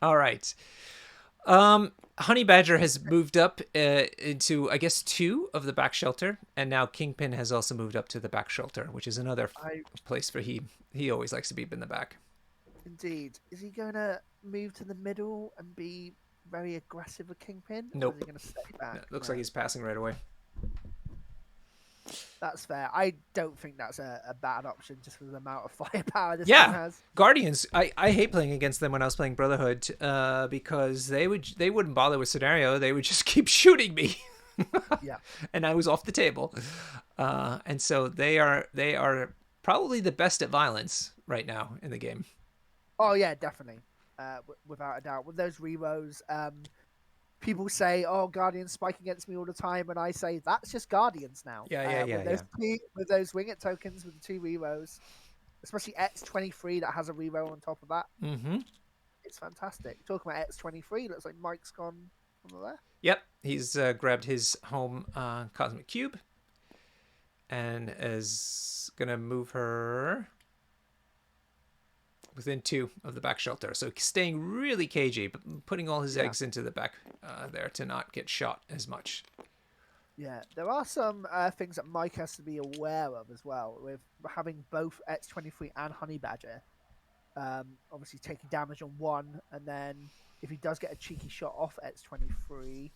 All right. Honey Badger has moved up into, I guess, 2 of the back shelter, and now Kingpin has also moved up to the back shelter, which is another place for he always likes to be in the back. Indeed. Is he going to move to the middle and be very aggressive with Kingpin, or is he Nope. going to stay No, back? looks No, like he's passing right away. that's fair. I don't think that's a bad option just for the amount of firepower this team Yeah, has. Guardians. I hate playing against them when I was playing Brotherhood because they wouldn't bother with scenario. They would just keep shooting me, Yeah. and I was off the table. And so they are probably the best at violence right now in the game. Oh yeah, definitely. Without a doubt, with those rerolls, people say, "Oh, Guardians spike against me all the time," and I say that's just Guardians now. Yeah, yeah, yeah, yeah. With those wing it tokens with the two rerolls, especially X23 that has a reroll on top of that, Mm-hmm. it's fantastic. Talking about X23, looks like Mike's gone from there. Yep, he's grabbed his home cosmic cube and is gonna move her within 2 of the back shelter. So staying really cagey, but putting all his Yeah. eggs into the back there to not get shot as much. Yeah, there are some things that Mike has to be aware of as well, with having both X23 and Honey Badger. Obviously, taking damage on one, and then if he does get a cheeky shot off X23,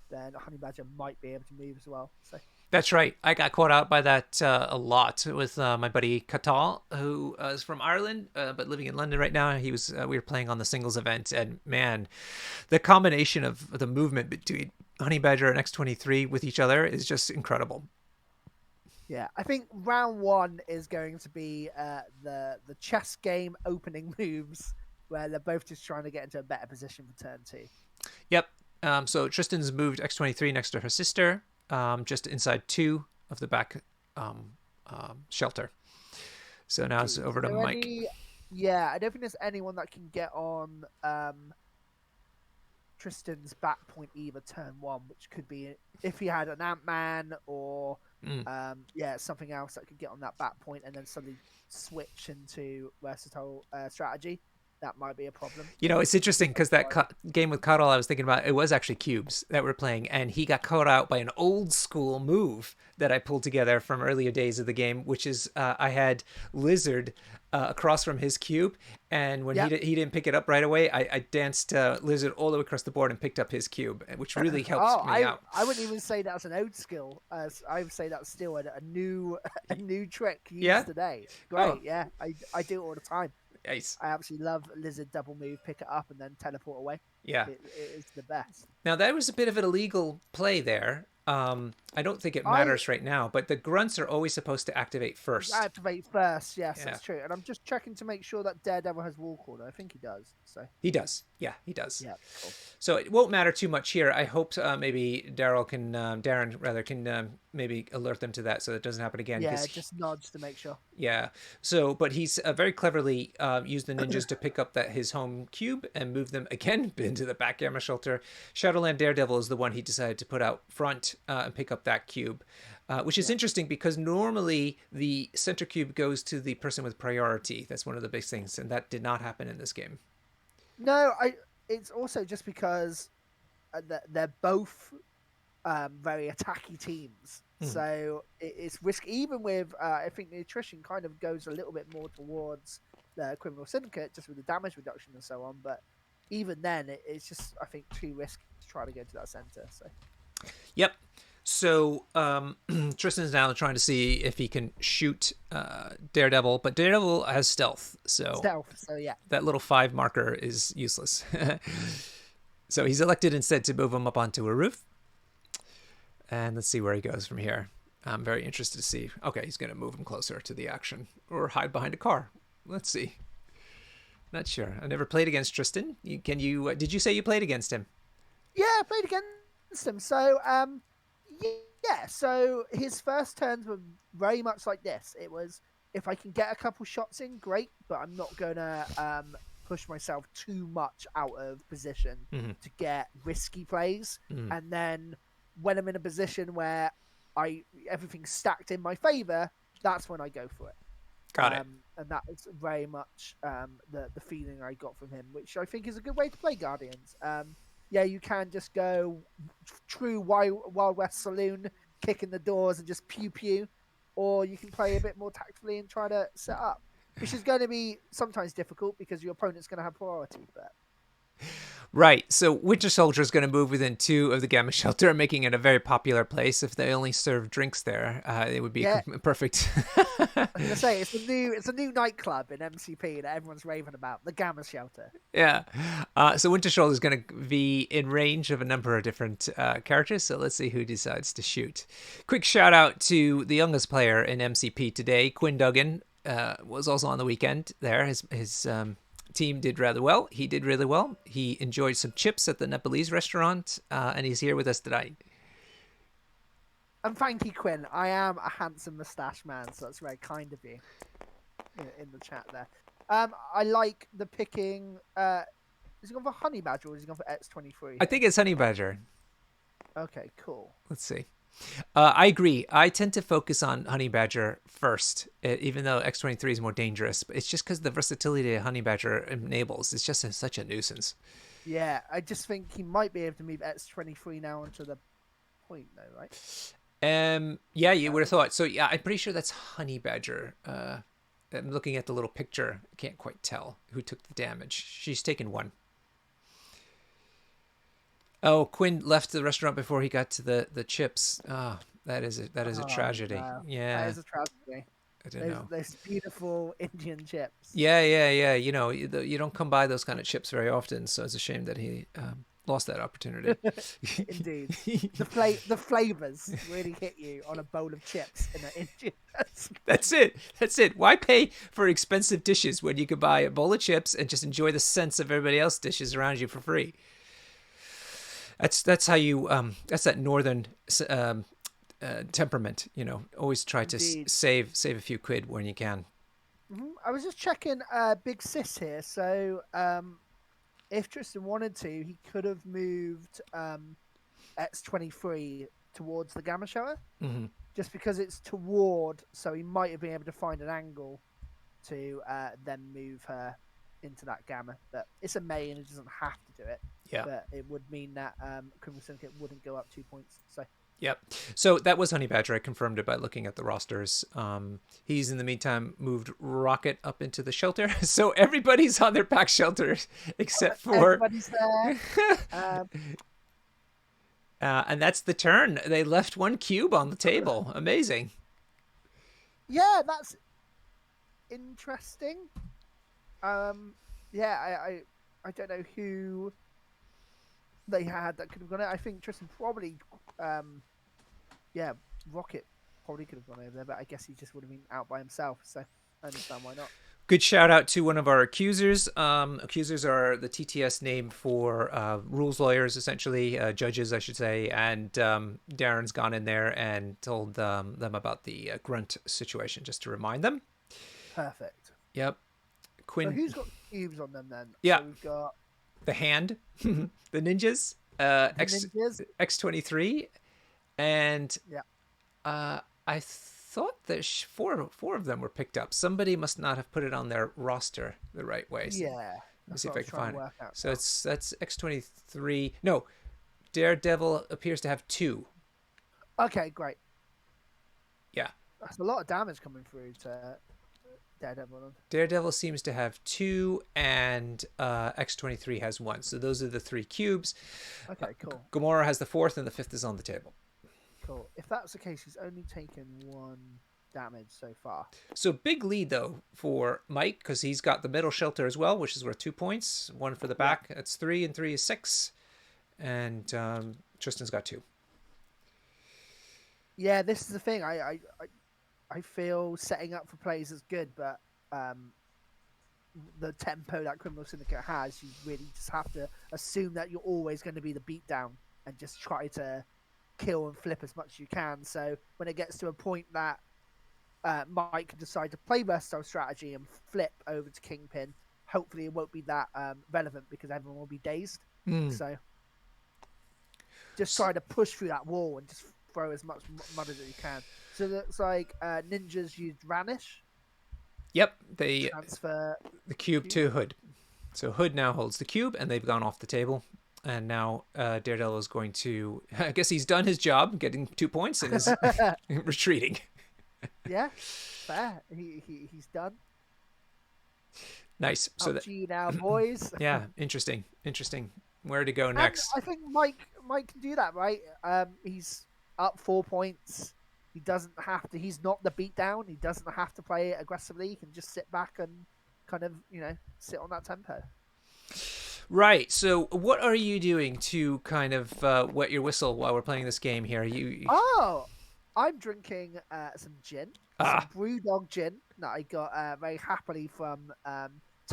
then Honey Badger might be able to move as well. So That's right. I got caught out by that a lot with my buddy Katal, who is from Ireland but living in London right now. He was we were playing on the singles event, and man, the combination of the movement between Honey Badger and X23 with each other is just incredible. yeah, I think round one is going to be the chess game opening moves, where they're both just trying to get into a better position for turn two. Yep. So Tristan's moved X23 next to her sister, just inside 2 of the back shelter. So now it's over to Mike. Yeah, I don't think there's anyone that can get on Tristan's back point either turn one, which could be if he had an Ant-Man or Mm. something else that could get on that back point and then suddenly switch into versatile strategy. That might be a problem. You know, it's interesting because that game with Cuddle I was thinking about, it was actually cubes that we're playing, and he got caught out by an old school move that I pulled together from earlier days of the game, which is I had Lizard across from his cube, and when he didn't pick it up right away, I danced Lizard all the way across the board and picked up his cube, which really helps me out. I wouldn't even say that's an old skill. I would say that's still a new a new trick used today. Great, Oh. yeah. I do it all the time. Nice. I absolutely love Lizard double move, pick it up, and then teleport away. Yeah. It is the best. Now that was a bit of an illegal play there. I don't think it matters right now, but the grunts are always supposed to activate first. Activate first, yes, Yeah. that's true. And I'm just checking to make sure that Daredevil has Wall Corner. I think he does. So He does. Yeah, he does. yeah, cool. So it won't matter too much here. I hope maybe Darren rather can maybe alert them to that so it doesn't happen again. Yeah, just nods to make sure. Yeah. So, but he's very cleverly used the ninjas to pick up his home cube and move them again into the back gamma shelter. Shadowland Daredevil is the one he decided to put out front and pick up that cube, which is interesting because normally the center cube goes to the person with priority. That's one of the big things, and that did not happen in this game. No, it's also just because they're both very attacky teams. So it's risky. Even with, I think the attrition kind of goes a little bit more towards the Criminal Syndicate, just with the damage reduction and so on. But even then, it's just, I think, too risky to try to go to that center. So. Yep. So Tristan's now trying to see if he can shoot Daredevil, but Daredevil has stealth. So yeah. That little 5 marker is useless. So he's elected instead to move him up onto a roof. And let's see where he goes from here. I'm very interested to see. Okay, he's going to move him closer to the action or hide behind a car. Let's see. Not sure. I never played against Tristan. Did you say you played against him? Yeah, I played against him. So, yeah. So his first turns were very much like this. It was, if I can get a couple shots in, great, but I'm not gonna push myself too much out of position to get risky plays. And then when I'm in a position where everything's stacked in my favor, that's when I go for it. Got it. And that is very much the feeling I got from him, which I think is a good way to play Guardians. Yeah, you can just go true Wild West Saloon, kick in the doors and just pew pew, or you can play a bit more tactfully and try to set up, which is going to be sometimes difficult because your opponent's going to have priority. But Right. So Winter Soldier is going to move within 2 of the Gamma Shelter, making it a very popular place. If they only serve drinks there, it would be Yeah, perfect. I was gonna say it's a new nightclub in MCP that everyone's raving about, the Gamma Shelter. Yeah. So Winter Soldier is going to be in range of a number of different characters. So let's see who decides to shoot. Quick shout out to the youngest player in MCP today, Quinn Duggan. Was also on the weekend there. His team did rather well. He did really well. He enjoyed some chips at the Nepalese restaurant, and he's here with us tonight. And thank you, Quinn. I am a handsome moustache man, so that's very kind of you in the chat there. I like the picking. Is he going for Honey Badger or is he going for X-23? I think it's Honey Badger. Okay, cool. Let's see. I agree. I tend to focus on Honey Badger first, even though X-23 is more dangerous. But it's just because the versatility that Honey Badger enables is just such a nuisance. Yeah, I just think he might be able to move X-23 now onto the point, though, right? Yeah, you would have thought. So yeah, I'm pretty sure that's Honey Badger. I'm looking at the little picture. I can't quite tell who took the damage. She's taken 1. Oh, Quinn left the restaurant before he got to the chips. Oh, that is a tragedy. No. That Yeah, is a tragedy. I don't know. Those beautiful Indian chips. Yeah. You don't come by those kind of chips very often, so it's a shame that he lost that opportunity. Indeed. The flavors really hit you on a bowl of chips in an Indian restaurant. That's it. Why pay for expensive dishes when you could buy a bowl of chips and just enjoy the sense of everybody else's dishes around you for free? That's how you that's that northern temperament. Always try to Indeed. save a few quid when you can. I was just checking Big Sis here. So if Tristan wanted to, he could have moved X-23 towards the Gamma Shelter. Mm-hmm. Just because it's toward, so he might have been able to find an angle to then move her into that Gamma. But it's a May and it doesn't have to do it. Yeah. But it would mean that Criminal Syndicate wouldn't go up 2 points. So. Yep. So that was Honey Badger. I confirmed it by looking at the rosters. He's in the meantime moved Rocket up into the shelter. So everybody's on their pack shelters except for everybody's there. And that's the turn. They left 1 cube on the table. Amazing. Yeah, that's interesting. I don't know who they had that could have gone out. I think Tristan probably, Rocket probably could have gone over there, but I guess he just would have been out by himself. So I understand why not. Good shout out to one of our accusers. Accusers are the TTS name for rules lawyers, essentially, judges, I should say. And Darren's gone in there and told them about the grunt situation, just to remind them. Perfect. Yep. Quinn. So who's got cubes on them then? Yeah. So we've got the hand, the ninjas, ninjas. X-23, and Yeah. I thought that 4 of them were picked up. Somebody must not have put it on their roster the right way. So Yeah. let me see if what I was can trying find to it. work out So now. that's X-23. No, Daredevil appears to have 2. Okay, great. Yeah. That's a lot of damage coming through to Daredevil. Daredevil seems to have 2, and X-23 has 1. So those are the 3 cubes. Okay, cool. Gamora has the 4th, and the 5th is on the table. Cool. If that's the case, he's only taken 1 damage so far. So big lead, though, for Mike, because he's got the middle shelter as well, which is worth 2 points. 1 for the back. Yeah. That's 3, and 3 is 6. And Tristan's got 2. Yeah, this is the thing. I feel setting up for plays is good, but the tempo that Criminal Syndicate has, you really just have to assume that you're always going to be the beatdown and just try to kill and flip as much as you can. So when it gets to a point that Mike can decide to play versatile strategy and flip over to Kingpin, hopefully it won't be that relevant because everyone will be dazed. So just try to push through that wall and just throw as much mud as you can. So it looks like ninjas used Vanish. Yep, they transfer the cube to Hood. So Hood now holds the cube, and they've gone off the table. And now Daredevil is going to... I guess he's done his job, getting 2 points, and is retreating. Yeah, fair. He's done. Nice. So Up that to you now, boys. yeah, interesting. Interesting. Where to go And next? I think Mike can do that, right? He's up 4 points. He doesn't have to. He's not the beatdown. He doesn't have to play it aggressively. He can just sit back and kind of sit on that tempo. Right. So, what are you doing to kind of wet your whistle while we're playing this game here? Oh, I'm drinking some gin, some Ah BrewDog gin that I got very happily from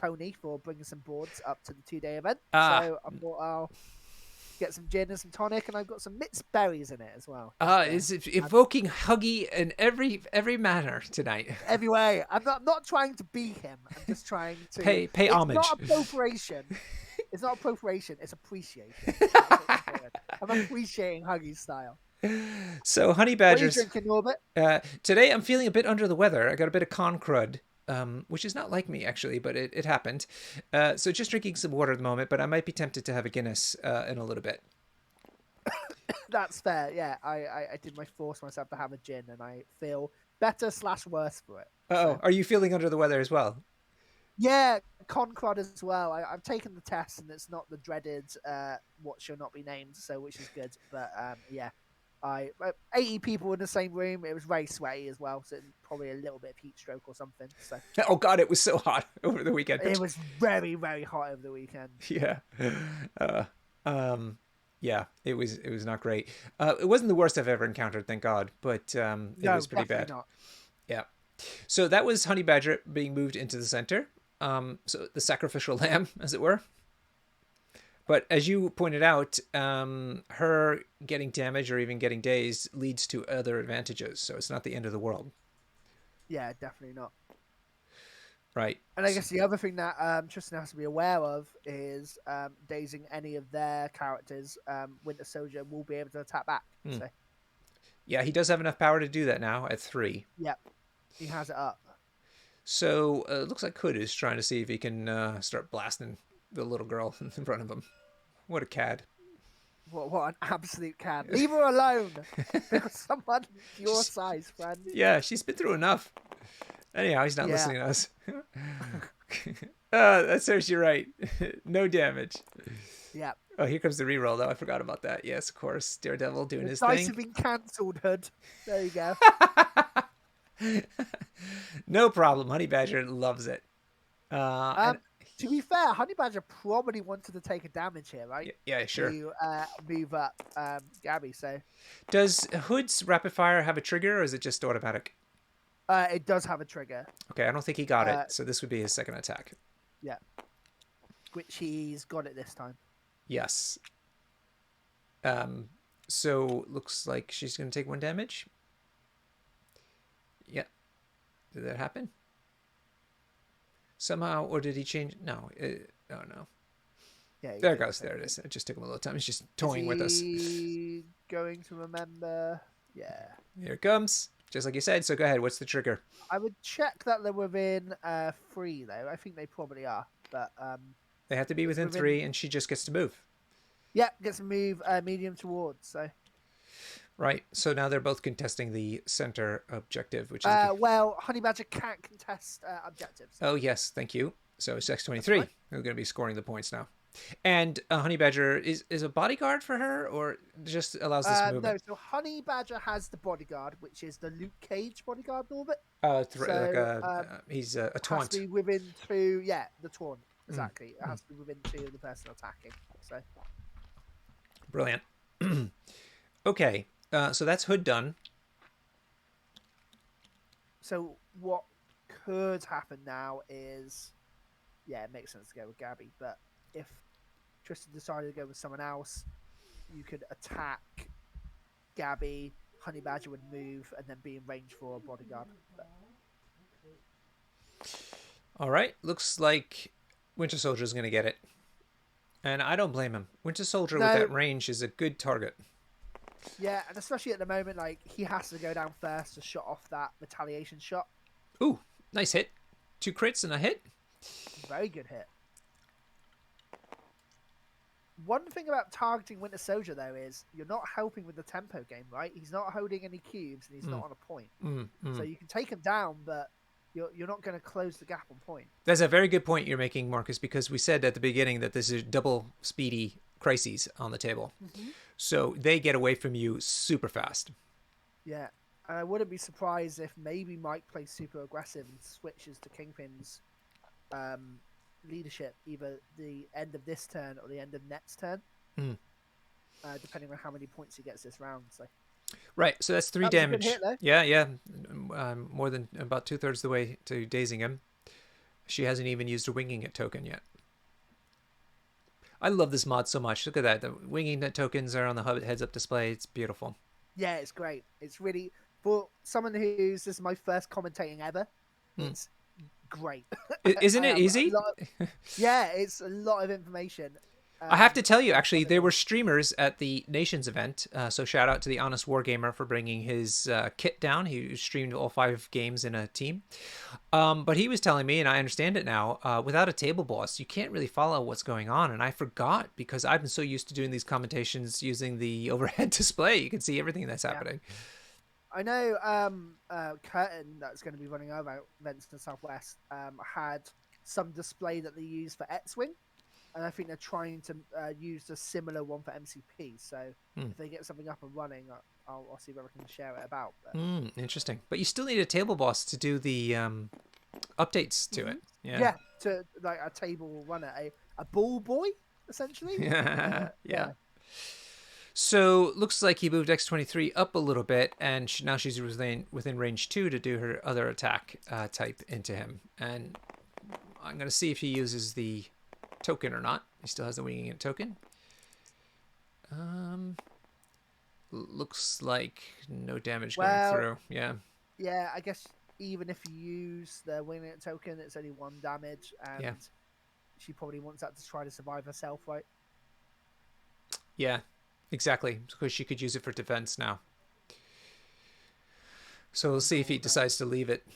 Tony for bringing some boards up to the 2-day event. ah So I thought I'll get some gin and some tonic, and I've got some mixed berries in it as well. Just is it add evoking Huggy in every manner tonight? every way. I'm not trying to be him. I'm just trying to. Pay It's homage. not appropriation. It's not appropriation. It's appreciation. That is what's important. I'm appreciating Huggy's style. So, honey What are you badgers. drinking, Norbert? Today, I'm feeling a bit under the weather. I got a bit of con crud, which is not like me actually, but it happened. So, just drinking some water at the moment. But I might be tempted to have a Guinness in a little bit. That's fair. Yeah, I did force myself to have a gin, and I feel better/worse for it. Oh, So are you feeling under the weather as well? yeah, Concrod as well. I've taken the test, and it's not the dreaded what shall not be named, so which is good. But yeah, 80 people in the same room. It was very sweaty as well, so probably a little bit of heat stroke or something. So Oh God, it was so hot over the weekend. it was very very hot over the weekend. Yeah. Uh, um, yeah, it was not great. It wasn't the worst I've ever encountered, thank God, but it No, was pretty definitely bad. not. Yeah. So that was Honey Badger being moved into the center. So the sacrificial lamb, as it were. But as you pointed out, her getting damaged or even getting dazed leads to other advantages. So it's not the end of the world, Yeah, definitely not. right? And I guess the other thing that Tristan has to be aware of is dazing any of their characters. Winter Soldier will be able to attack back. Hmm. So Yeah, he does have enough power to do that now at 3. yeah, he has it up. So it looks like Hood is trying to see if he can start blasting the little girl in front of him. What a cad. What an absolute cad. Leave her alone. There's someone your size, friend. Yeah, she's been through enough. Anyhow, he's not Yeah. listening to us. That serves you right. No damage. Yeah. Oh, here comes the reroll, though. I forgot about that. Yes, of course. Daredevil doing The his dice thing. have been cancelled, Hood. There you go. No problem. Honey Badger loves it. And To be fair, Honey Badger probably wanted to take a damage here, right? yeah, sure. To move up Gabby. So Does Hood's rapid fire have a trigger, or is it just automatic? it does have a trigger. Okay, I don't think he got it, so this would be his second attack. Yeah. Which he's got it this time. Yes. So looks like she's going to take 1 damage. Yeah. Did that happen? Somehow, or did he change? No. Oh, no. Yeah. There it goes. There it is. It just took him a little time. He's just toying with us. Going to remember? Yeah. Here it comes. Just like you said. So go ahead. What's the trigger? I would check that they're within 3, though. I think they probably are. But They have to be within 3, and she just gets to move. yeah, gets to move medium towards. So Right. So now they're both contesting the center objective, which is. well, Honey Badger can't contest objectives. Oh, yes. Thank you. So it's X-23. We're going to be scoring the points now. And Honey Badger is a bodyguard for her, or just allows this movement? No, so Honey Badger has the bodyguard, which is the Luke Cage bodyguard, Norbert. He's a taunt. Has to be within 2, yeah, the taunt, exactly. It has to be within 2 of the person attacking. So Brilliant. Okay, so that's Hood done. So what could happen now is, yeah, it makes sense to go with Gabby, but if Tristan decided to go with someone else, you could attack Gabby, Honey Badger would move, and then be in range for a bodyguard. But All right, looks like Winter Soldier is going to get it. And I don't blame him. Winter Soldier with that range is a good target. yeah, and especially at the moment, like, he has to go down first to shut off that retaliation shot. Ooh, nice hit. 2 crits and a hit. Very good hit. One thing about targeting Winter Soldier, though, is you're not helping with the tempo game, right? He's not holding any cubes, and he's not on a point. So you can take him down, but you're not going to close the gap on point. That's a very good point you're making, Marcus, because we said at the beginning that this is double speedy crises on the table. Hmm. So they get away from you super fast. Yeah, and I wouldn't be surprised if maybe Mike plays super aggressive and switches to Kingpin's um, leadership either the end of this turn or the end of next turn, Mm. depending on how many points he gets this round. So Right, so that's 3 that was a good hit, damage. though. Yeah, yeah. More than about 2/3 the way to dazing him. She hasn't even used a winging it token yet. I love this mod so much. Look at that. The winging it tokens are on the heads up display. It's beautiful. Yeah, it's great. It's really for someone who's this is my first commentating ever. Mm. It's great. Isn't I it have a easy? lot. Yeah, it's a lot of information. I have to tell you, In actually, front of there were me. streamers at the Nations event. So shout out to the Honest Wargamer for bringing his kit down. He streamed all 5 games in a team. But he was telling me, and I understand it now, without a table boss, you can't really follow what's going on. And I forgot because I've been so used to doing these commentations using the overhead display. You can see everything that's Yeah. happening. I know Curtin, that's going to be running over events in the Southwest, had some display that they use for X-Wing, and I think they're trying to use a similar one for MCP. So Hmm. if they get something up and running, I'll see whether I can share it about. But... Interesting. But you still need a table boss to do the updates to Mhm. it. Yeah. Yeah, to like a table runner, a ball boy essentially. Yeah. Yeah, So looks like he moved X-23 up a little bit, and now she's within range 2 to do her other attack type into him. And I'm going to see if he uses the token or not. He still has the winging it token. Looks like no damage going well, through. Yeah. yeah, I guess even if you use the winning token, it's only 1 damage, Yeah. and she probably wants that to try to survive herself, right? Yeah. Exactly. Because she could use it for defense now. So we'll see if he decides to leave it.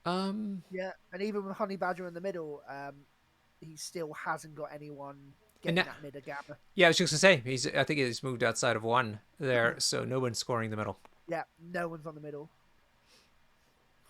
Yeah, and even with Honey Badger in the middle, he still hasn't got anyone And getting that mid gamma. yeah, I was just gonna say I think he's moved outside of 1 there, so no one's scoring the middle. Yeah, no one's on the middle.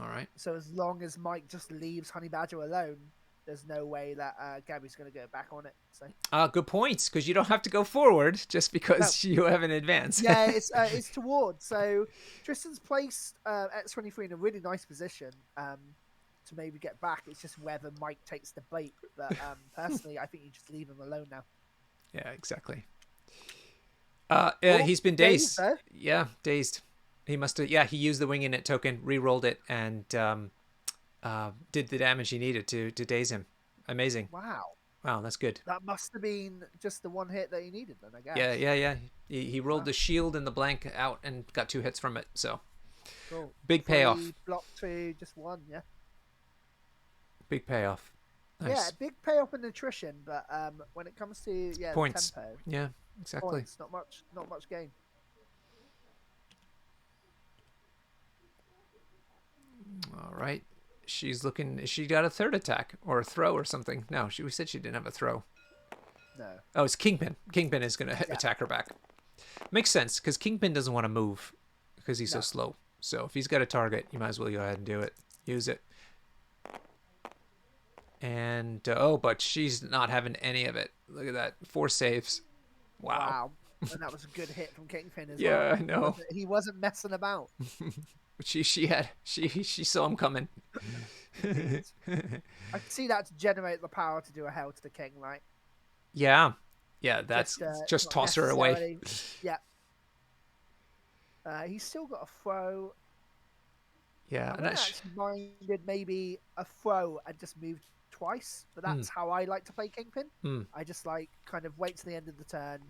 All right. So as long as Mike just leaves Honey Badger alone, there's no way that Gabby's going to go back on it. So Good points, because you don't have to go forward just because no. you have an advance. Yeah, it's towards. So Tristan's placed X-23 in a really nice position to maybe get back. It's just whether Mike takes the bait. But personally, I think you just leave him alone now. Yeah, exactly. Oh, He's been dazed. Dazed, Yeah, dazed. He must have. Yeah, he used the wing in it token, re-rolled it, and did the damage he needed to daze him. Amazing. Wow. Wow, that's good. That must have been just the one hit that he needed then, I guess. Yeah. He rolled the shield and the blank out and got 2 hits from it. So Cool. big payoff. 3 block to just 1, yeah. Big payoff. Nice. Yeah, big payoff in nutrition, but when it comes to Points. tempo, Yeah, exactly. points, not much gain. All right. She's looking. She got a 3rd attack or a throw or something. No, we said she didn't have a throw. No. Oh, it's Kingpin. Kingpin is going to attack her back. Makes sense, because Kingpin doesn't want to move because he's so slow. So if he's got a target, you might as well go ahead and do it. Use it. And, but she's not having any of it. Look at that. 4 saves. Wow. And that was a good hit from Kingpin as well. Yeah, I know. He wasn't messing about. She saw him coming. I can see that to generate the power to do a hell to the king, right? Yeah. That's just not toss her away. Yeah. He's still got a throw. Yeah, I actually minded maybe a throw and just move twice, but that's how I like to play Kingpin. I just like kind of wait to the end of the turn,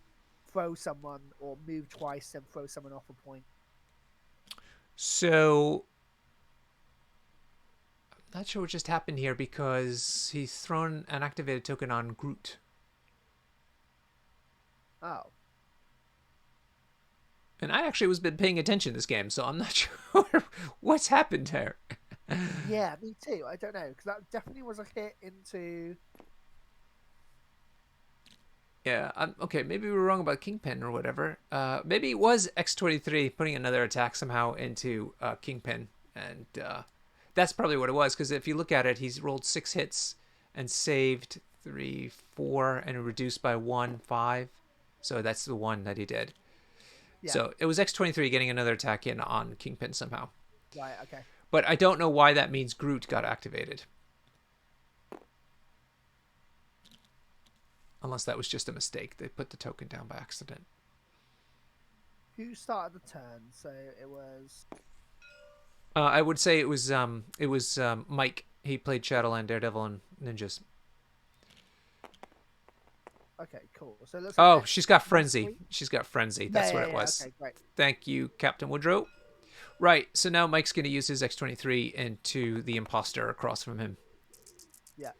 throw someone, or move twice and throw someone off a point. So I'm not sure what just happened here, because he's thrown an activated token on Groot. Oh. And I actually was been paying attention this game, so I'm not sure what's happened there. Yeah, me too. I don't know, because that definitely was a hit into... Yeah, okay, maybe we were wrong about Kingpin or whatever. Maybe it was X-23 putting another attack somehow into Kingpin, and that's probably what it was. Because if you look at it, he's rolled 6 hits and saved 3, 4, and reduced by 1, 5. So that's the one that he did. Yeah. So it was X-23 getting another attack in on Kingpin somehow. Right. Okay. But I don't know why that means Groot got activated. Unless that was just a mistake. They put the token down by accident. Who started the turn? So it was. I would say it was Mike. He played Shadowland, Daredevil, and Ninjas. Okay, cool. So it looks like Oh, she's got Frenzy. X23. She's got Frenzy. Yeah, That's what yeah, it yeah. was. Okay, great. Thank you, Captain Woodrow. Right, so now Mike's going to use his X-23 into the imposter across from him. Yeah.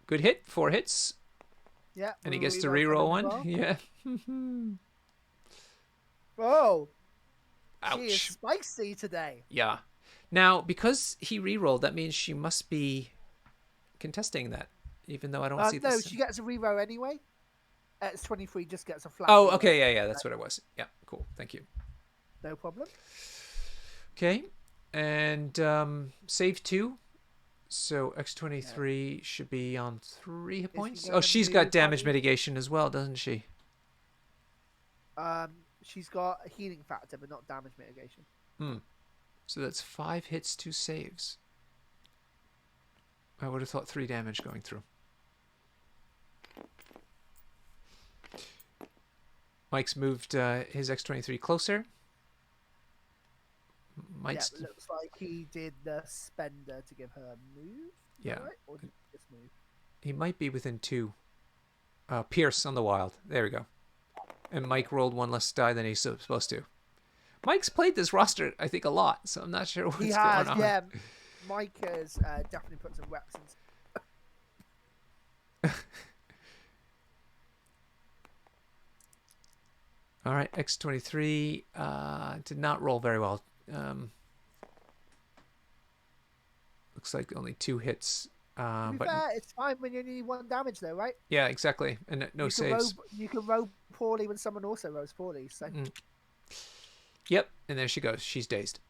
Good hit, 4 hits, Yeah. and he We'll gets to reroll from reroll him as one. well. Yeah. Oh, she is Ouch. spicy today. Yeah. Now, because he rerolled, that means she must be contesting that, even though I don't see No, this. she gets a reroll anyway. X23 just gets a flat Oh, reroll. okay, yeah, that's what it was. Yeah, cool. Thank you. No problem. Okay, and save 2. So X-23 should be on 3 hit Is he points. Oh, going to she's got move damage Guardian? mitigation as well, doesn't she? She's got a healing factor, but not damage mitigation. So that's 5 hits, 2 saves. I would have thought 3 damage going through. Mike's moved his X-23 closer. Yeah, Mike's... it looks like he did the spender to give her a move. Yeah. Right? Or did he just move? He might be within 2. Pierce on the wild. There we go. And Mike rolled 1 less die than he's supposed to. Mike's played this roster, I think, a lot, so I'm not sure what's He going has, on. yeah. Mike has definitely put some reps in. All right, X-23 did not roll very well. Looks like only 2 hits. To be But fair, it's fine when you only need 1 damage, though, right? yeah, exactly, and no saves. You can roll poorly when someone also rolls poorly. So Yep, and there she goes. She's dazed.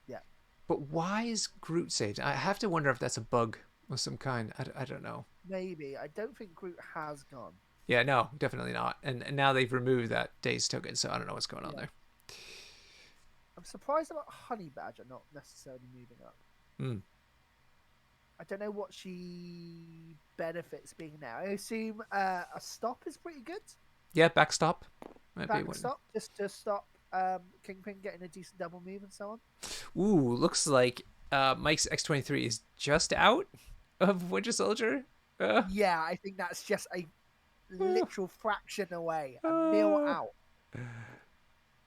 yeah, But why is Groot saved? I have to wonder if that's a bug of some kind. I don't know. maybe. I don't think Groot has gone. Yeah, no, definitely not. And now they've removed that dazed token, so I don't know what's going on Yeah. there. I'm surprised about Honey Badger not necessarily moving up. I don't know what she benefits being now. I assume a stop is pretty good. Yeah, backstop. Might be one. Backstop, just to stop Kingpin getting a decent double move and so on. Ooh, looks like Mike's X-23 is just out of Winter Soldier. Yeah, I think that's just a literal fraction away. A mil out.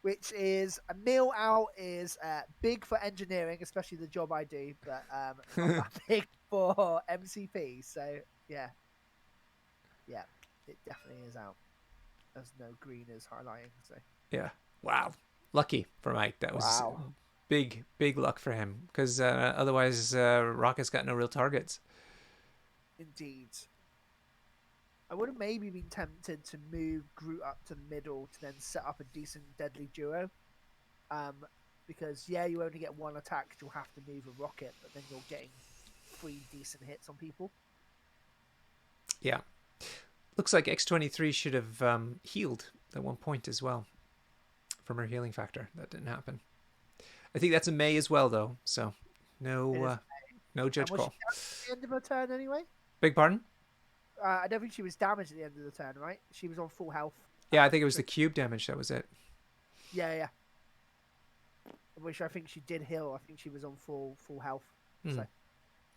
Which is a mil out is big for engineering, especially the job I do, but not that big for MCP. So yeah, it definitely is out. There's no green is highlighting. So Yeah. Wow. Lucky for Mike. That was big luck for him because otherwise Rocket's got no real targets. indeed, I would have maybe been tempted to move Groot up to the middle to then set up a decent deadly duo. Because you only get 1 attack, you'll have to move a rocket, but then you're getting 3 decent hits on people. Yeah. Looks like X-23 should have healed at one point as well from her healing factor. That didn't happen. I think that's a May as well, though. So no judge call. At the end of her turn, anyway. Big pardon? I don't think she was damaged at the end of the turn, right? She was on full health. Yeah, I think it was the cube damage. That was it. Yeah. Which I think she did heal. I think she was on full health. So.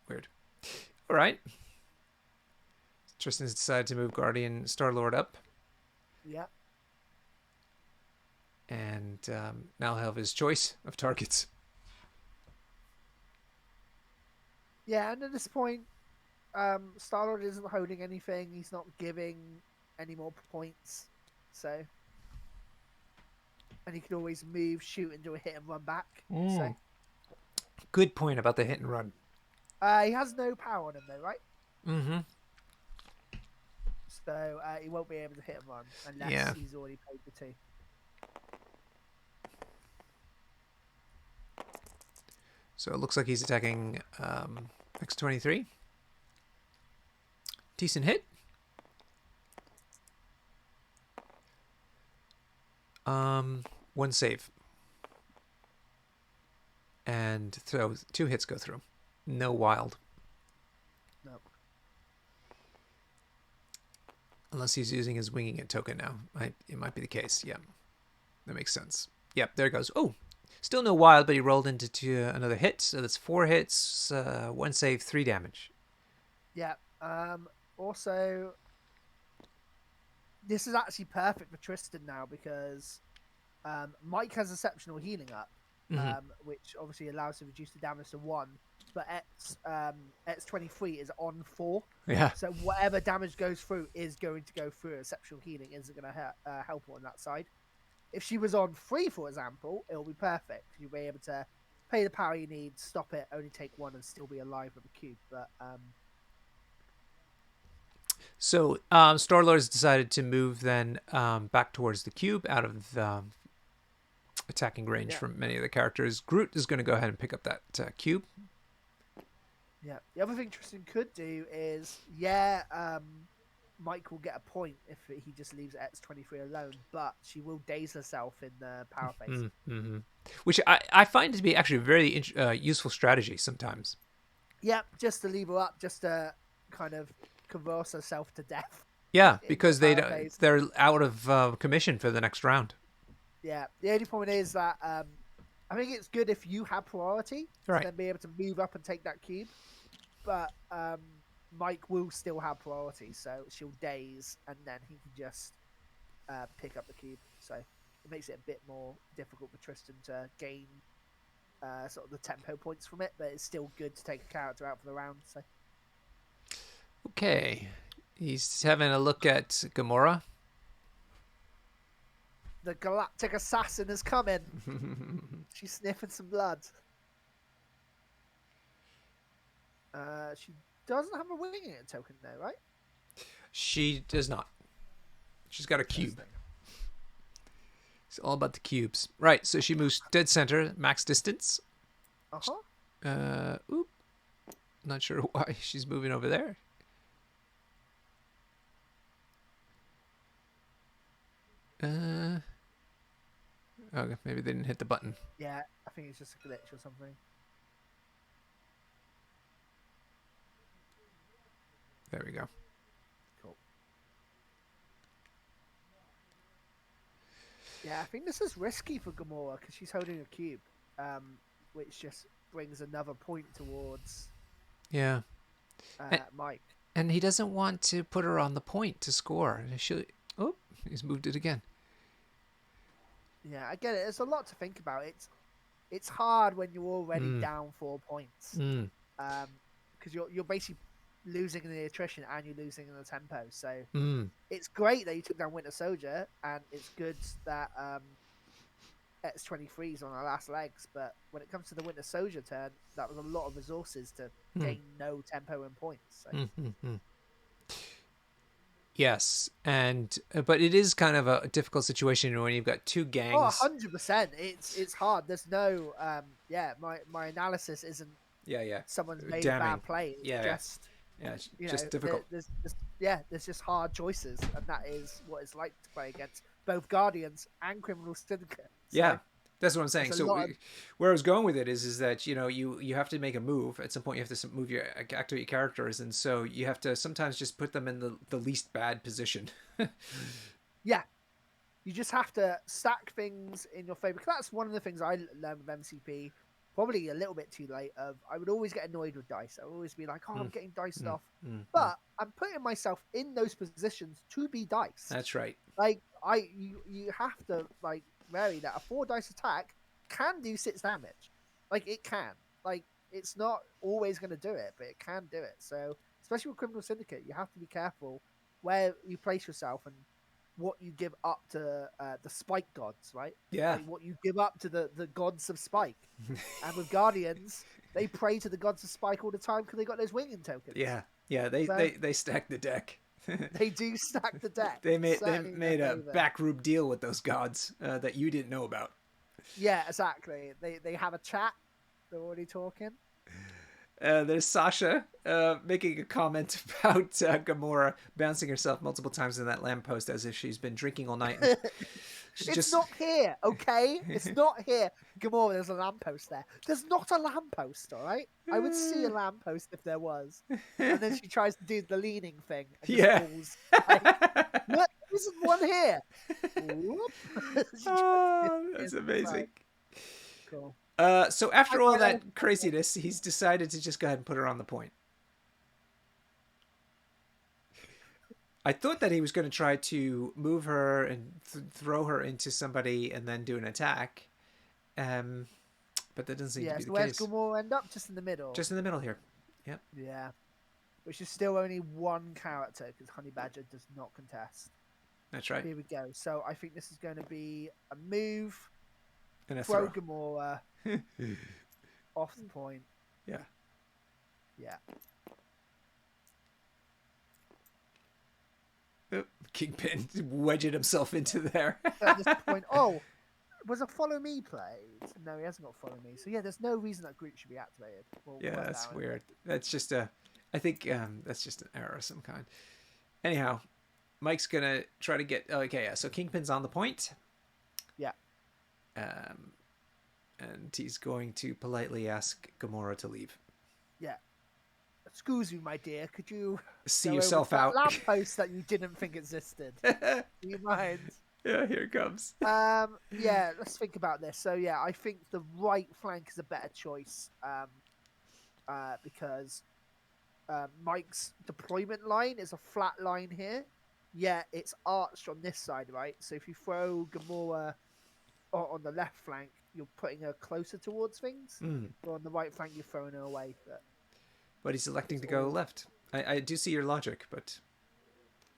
Weird. All right. Tristan's decided to move Guardian Star-Lord up. Yeah. And now he'll have his choice of targets. Yeah, and at this point, Star-Lord isn't holding anything. He's not giving any more points. So, and he can always move, shoot, and do a hit and run back. So, Good point about the hit and run. He has no power on him though, right? Mm-hmm. So he won't be able to hit and run unless Yeah. he's already paid the two. So it looks like he's attacking X23. Decent hit. One save. And so 2 hits go through. No wild. No. Unless he's using his winging it token now. It might be the case. Yeah. That makes sense. Yep, there it goes. Oh, still no wild, but he rolled into another hit. So that's 4 hits, 1 save, 3 damage. Yeah. Also, this is actually perfect for Tristan now because Mike has exceptional healing up, Mm-hmm. which obviously allows to reduce the damage to 1. But X23 is on 4. Yeah. So whatever damage goes through is going to go through. Exceptional healing isn't going to help her on that side. If she was on 3, for example, it'll be perfect. You'll be able to pay the power you need, stop it, only take 1, and still be alive with a cube. But So Star-Lord's decided to move then back towards the cube out of the attacking range yeah, from many of the characters. Groot is going to go ahead and pick up that cube. yeah. The other thing Tristan could do is, Mike will get a point if he just leaves X23 alone, but she will daze herself in the power phase. Mm-hmm. Which I find to be actually a very useful strategy sometimes. Yeah, just to leave her up, just to kind of convulse herself to death Yeah, in the because power phase. they're out of commission for the next round. Yeah, the only point is that I think it's good if you have priority to Right. then be able to move up and take that cube, but Mike will still have priority, so she'll daze and then he can just pick up the cube. So it makes it a bit more difficult for Tristan to gain sort of the tempo points from it, but it's still good to take a character out for the round. So Okay. He's having a look at Gamora. the galactic assassin is coming. She's sniffing some blood. She doesn't have a winging it token though, right? She does not. She's got a cube. It's all about the cubes. Right, so she moves dead center, max distance. Uh-huh. Oop. Not sure why she's moving over there. Okay, maybe they didn't hit the button. Yeah, I think it's just a glitch or something. There we go. Cool. Yeah, I think this is risky for Gamora because she's holding a cube, which just brings another point towards Yeah. And, Mike. and he doesn't want to put her on the point to score. Oh, he's moved it again. Yeah, I get it. There's a lot to think about. It's hard when you're already down 4 points, because you're basically losing in the attrition and you're losing in the tempo. So it's great that you took down Winter Soldier, and it's good that X23 is on our last legs. But when it comes to the Winter Soldier turn, that was a lot of resources to gain no tempo and points. So. Yes, and but it is kind of a difficult situation when you've got two Oh, gangs. 100%. It's hard. There's no my analysis isn't Yeah. someone's made a Damning. bad play. It's Yeah. just Yeah, it's you just know, difficult. there's just hard choices, and that is what it's like to play against both Guardians and Criminal Syndicate. So Yeah, that's what I'm saying. there's a So lot of where I was going with it is that you have to make a move at some point. You have to move your activate your characters, and so you have to sometimes just put them in the least bad position. yeah. You just have to stack things in your favor. Because that's one of the things I learned with MCP, probably a little bit too late. I would always get annoyed with dice. I would always be like, "Oh, I'm getting diced off," but I'm putting myself in those positions to be diced. That's right. Like you have to like vary that a 4 dice attack can do 6 damage. Like it can. Like it's not always going to do it, but it can do it. So especially with Criminal Syndicate, you have to be careful where you place yourself and what you give up to the spike gods, right? Yeah. Like what you give up to the gods of spike. And with Guardians, They pray to the gods of Spike all the time because they got those winging tokens. Yeah, yeah. So They stacked the deck. they do stack the deck. They Certainly in their made a favor. backroom deal with those gods that you didn't know about. Yeah, exactly. They have a chat. They're already talking. There's Sasha making a comment about Gamora bouncing herself multiple times in that lamppost as if she's been drinking all night. She's It's just not here, okay? It's not here. Gamora, there's a lamppost there. There's not a lamppost, all right? I would see a lamppost if there was. And then she tries to do the leaning thing and just yeah. falls. Like, look, there isn't one here. Whoop. Oh, that's amazing. Cool. So after all that craziness, he's decided to just go ahead and put her on the point. I thought that he was going to try to move her and throw her into somebody and then do an attack. But that doesn't seem to be the where's case. Gamora end up? Just in the middle. Just in the middle here. Yep. Yeah. Which is still only one character because Honey Badger does not contest. That's right. Here we go. So I think this is going to be a move. And a throw throw. Gamora off the point. Yeah. Yeah. Oh, Kingpin wedging himself into there. At this point, was a follow me played? No, he hasn't got follow me. So yeah, there's no reason that group should be activated. Yeah, that's weird. That's just I think that's just an error of some kind. Anyhow, Mike's gonna try to get. Okay, yeah. So Kingpin's on the point. Yeah. And he's going to politely ask Gamora to leave. Yeah. Excuse me, my dear. Could you see yourself out? Lamppost that you didn't think existed. Do you mind? Yeah, here it comes. Yeah, let's think about this. So yeah, I think the right flank is a better choice. Because Mike's deployment line is a flat line here. Yeah, it's arched on this side, right? So if you throw Gamora on the left flank, you're putting her closer towards things. Or on the right flank, you're throwing her away. But he's electing to go left. I do see your logic, but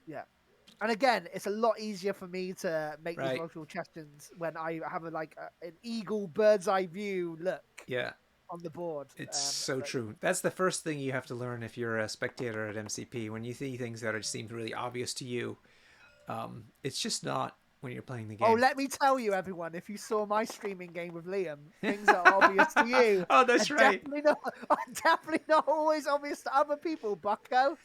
yeah. And again, it's a lot easier for me to make these multiple questions when I have an eagle bird's eye view look. Yeah. On the board. It's so true. That's the first thing you have to learn if you're a spectator at MCP. When you see things that seem really obvious to you, it's just not when you're playing the game. Oh, let me tell you, everyone, if you saw my streaming game with Liam, things are obvious to you. Oh, that's right. Definitely not always obvious to other people, bucko.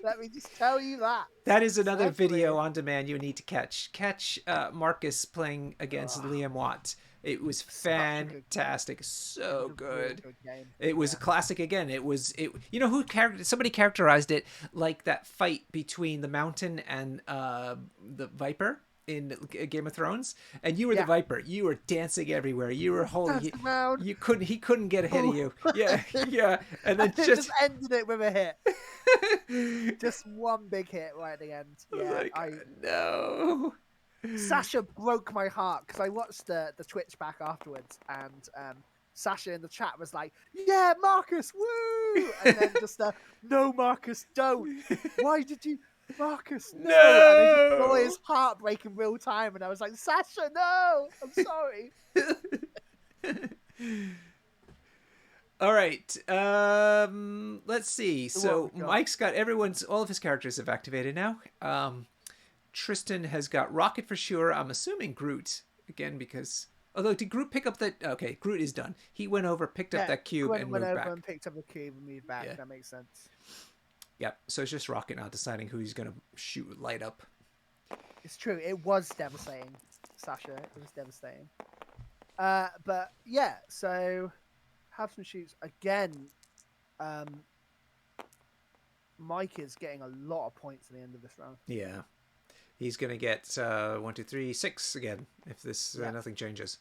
Let me just tell you that. That is another video on demand you need to catch. Catch Marcus playing against Liam Watt. It was fantastic, so good. It was a classic again. You know who somebody characterized it like that fight between the Mountain and the Viper in Game of Thrones, and you were the Viper. You were dancing everywhere. You were holding. He couldn't get ahead of you. Yeah, yeah. And then just ended it with a hit. Just one big hit right at the end. Yeah, no. Sasha broke my heart because I watched the Twitch back afterwards, and Sasha in the chat was like, "Yeah, Marcus, woo!" And then just "No, Marcus, don't. Why did you, Marcus? No!" And I just saw his heart break in real time, and I was like, "Sasha, no! I'm sorry." All right. Let's see. So Mike's got all of his characters have activated now. Tristan has got Rocket for sure. I'm assuming Groot again because although did Groot pick up that? Okay, Groot is done. He went over, picked up that cube, and moved back. And picked up the cube and moved back. Yeah. That makes sense. Yep. So it's just Rocket now deciding who he's gonna shoot light up. It's true. It was devastating, Sasha. It was devastating. But yeah. So have some shoots again. Mike is getting a lot of points at the end of this round. Yeah. He's going to get 1, 2, 3, 6 again if this nothing changes.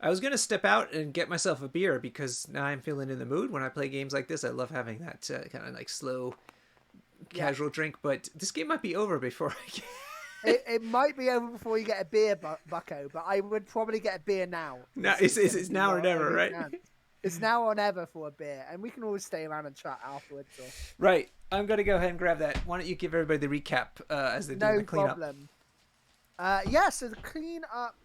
I was going to step out and get myself a beer because now I'm feeling in the mood. When I play games like this, I love having that kind of like slow, casual drink. But this game might be over before I get... it might be over before you get a beer, Bucko, but I would probably get a beer now. No, it's now or never, right? It's now or never for a beer, and we can always stay around and chat afterwards. Right. I'm going to go ahead and grab that. Why don't you give everybody the recap as they're doing the cleanup? No problem. So the clean up,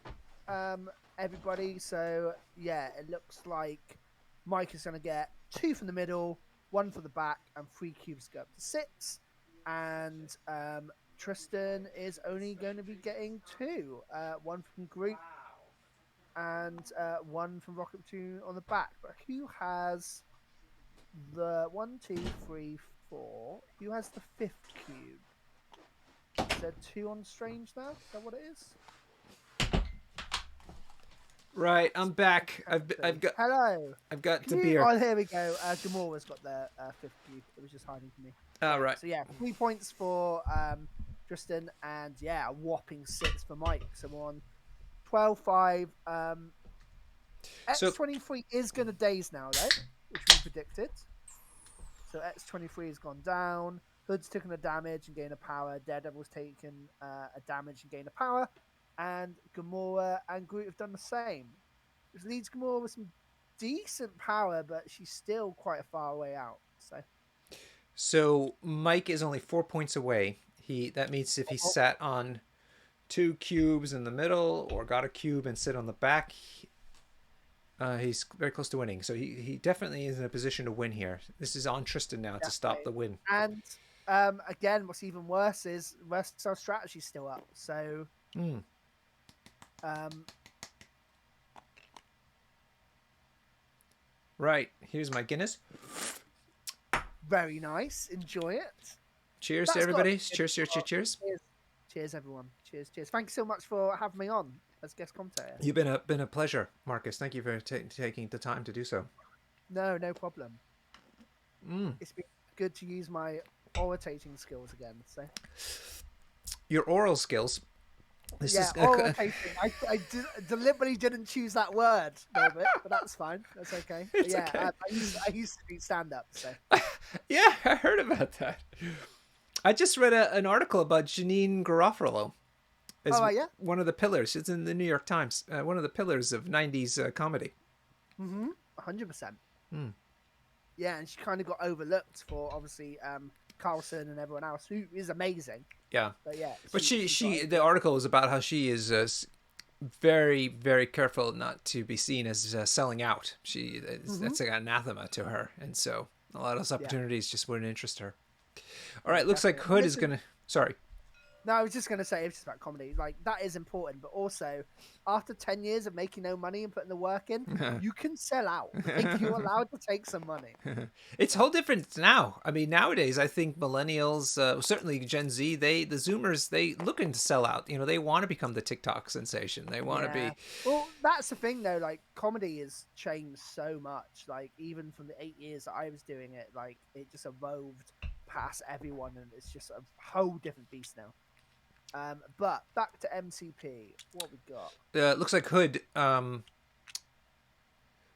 everybody. So, yeah, it looks like Mike is going to get 2 from the middle, 1 for the back, and 3 cubes go up to 6. And Tristan is only going to be getting 2, 1 from group and 1 from Rocket Platoon on the back. But who has the 1, 2, 3, 4? Who has the 5th cube? Is there 2 on Strange now? Is that what it is? Right, I'm back. Hello. I've got Can the you... beer. Oh, here we go. Gamora's got the 5th cube. It was just hiding from me. All right. So yeah, 3 points for Tristan, and yeah, a whopping 6 for Mike. So we're on 12-5. So X23 is going to daze now, though, which we predicted. So X23 has gone down. Hood's taken a damage and gained a power. Daredevil's taken a damage and gained a power. And Gamora and Groot have done the same. Which leaves Gamora with some decent power, but she's still quite a far way out. So Mike is only 4 points away. That means if he sat on 2 cubes in the middle or got a cube and sit on the back, he's very close to winning. So he definitely is in a position to win here. This is on Tristan now to stop the win. And again, what's even worse is Versatile Strategy's still up. So right, here's my Guinness. Very nice. Enjoy it. Cheers to everybody. Cheers. Cheers, everyone. Cheers. Thank you so much for having me on as guest commentator. You've been a pleasure, Marcus. Thank you for taking the time to do so. No problem. It's been good to use my orating skills again. So your oral skills. Orating. I deliberately didn't choose that word, Norbert, but that's fine. That's okay. Okay. I used to do stand up. So yeah, I heard about that. I just read an article about Janine Garofalo. One of the pillars. It's in the New York Times. One of the pillars of 90s comedy. 100%. Yeah, and she kind of got overlooked for obviously Carlson and everyone else, who is amazing. Yeah. But yeah. But she the article is about how she is very, very careful not to be seen as selling out. That's like an anathema to her. And so a lot of those opportunities just wouldn't interest her. All right, looks like Hood is going to... Sorry. No, I was just going to say, it's just about comedy. Like, that is important, but also, after 10 years of making no money and putting the work in, you can sell out. Like, you're allowed to take some money. It's whole different now. I mean, nowadays, I think millennials, certainly Gen Z, the Zoomers, they looking to sell out. You know, they want to become the TikTok sensation. They want to be... Well, that's the thing, though. Like, comedy has changed so much. Like, even from the 8 years that I was doing it, like, it just evolved past everyone, and it's just a whole different beast now. But back to MCP, what we got? Looks like Hood.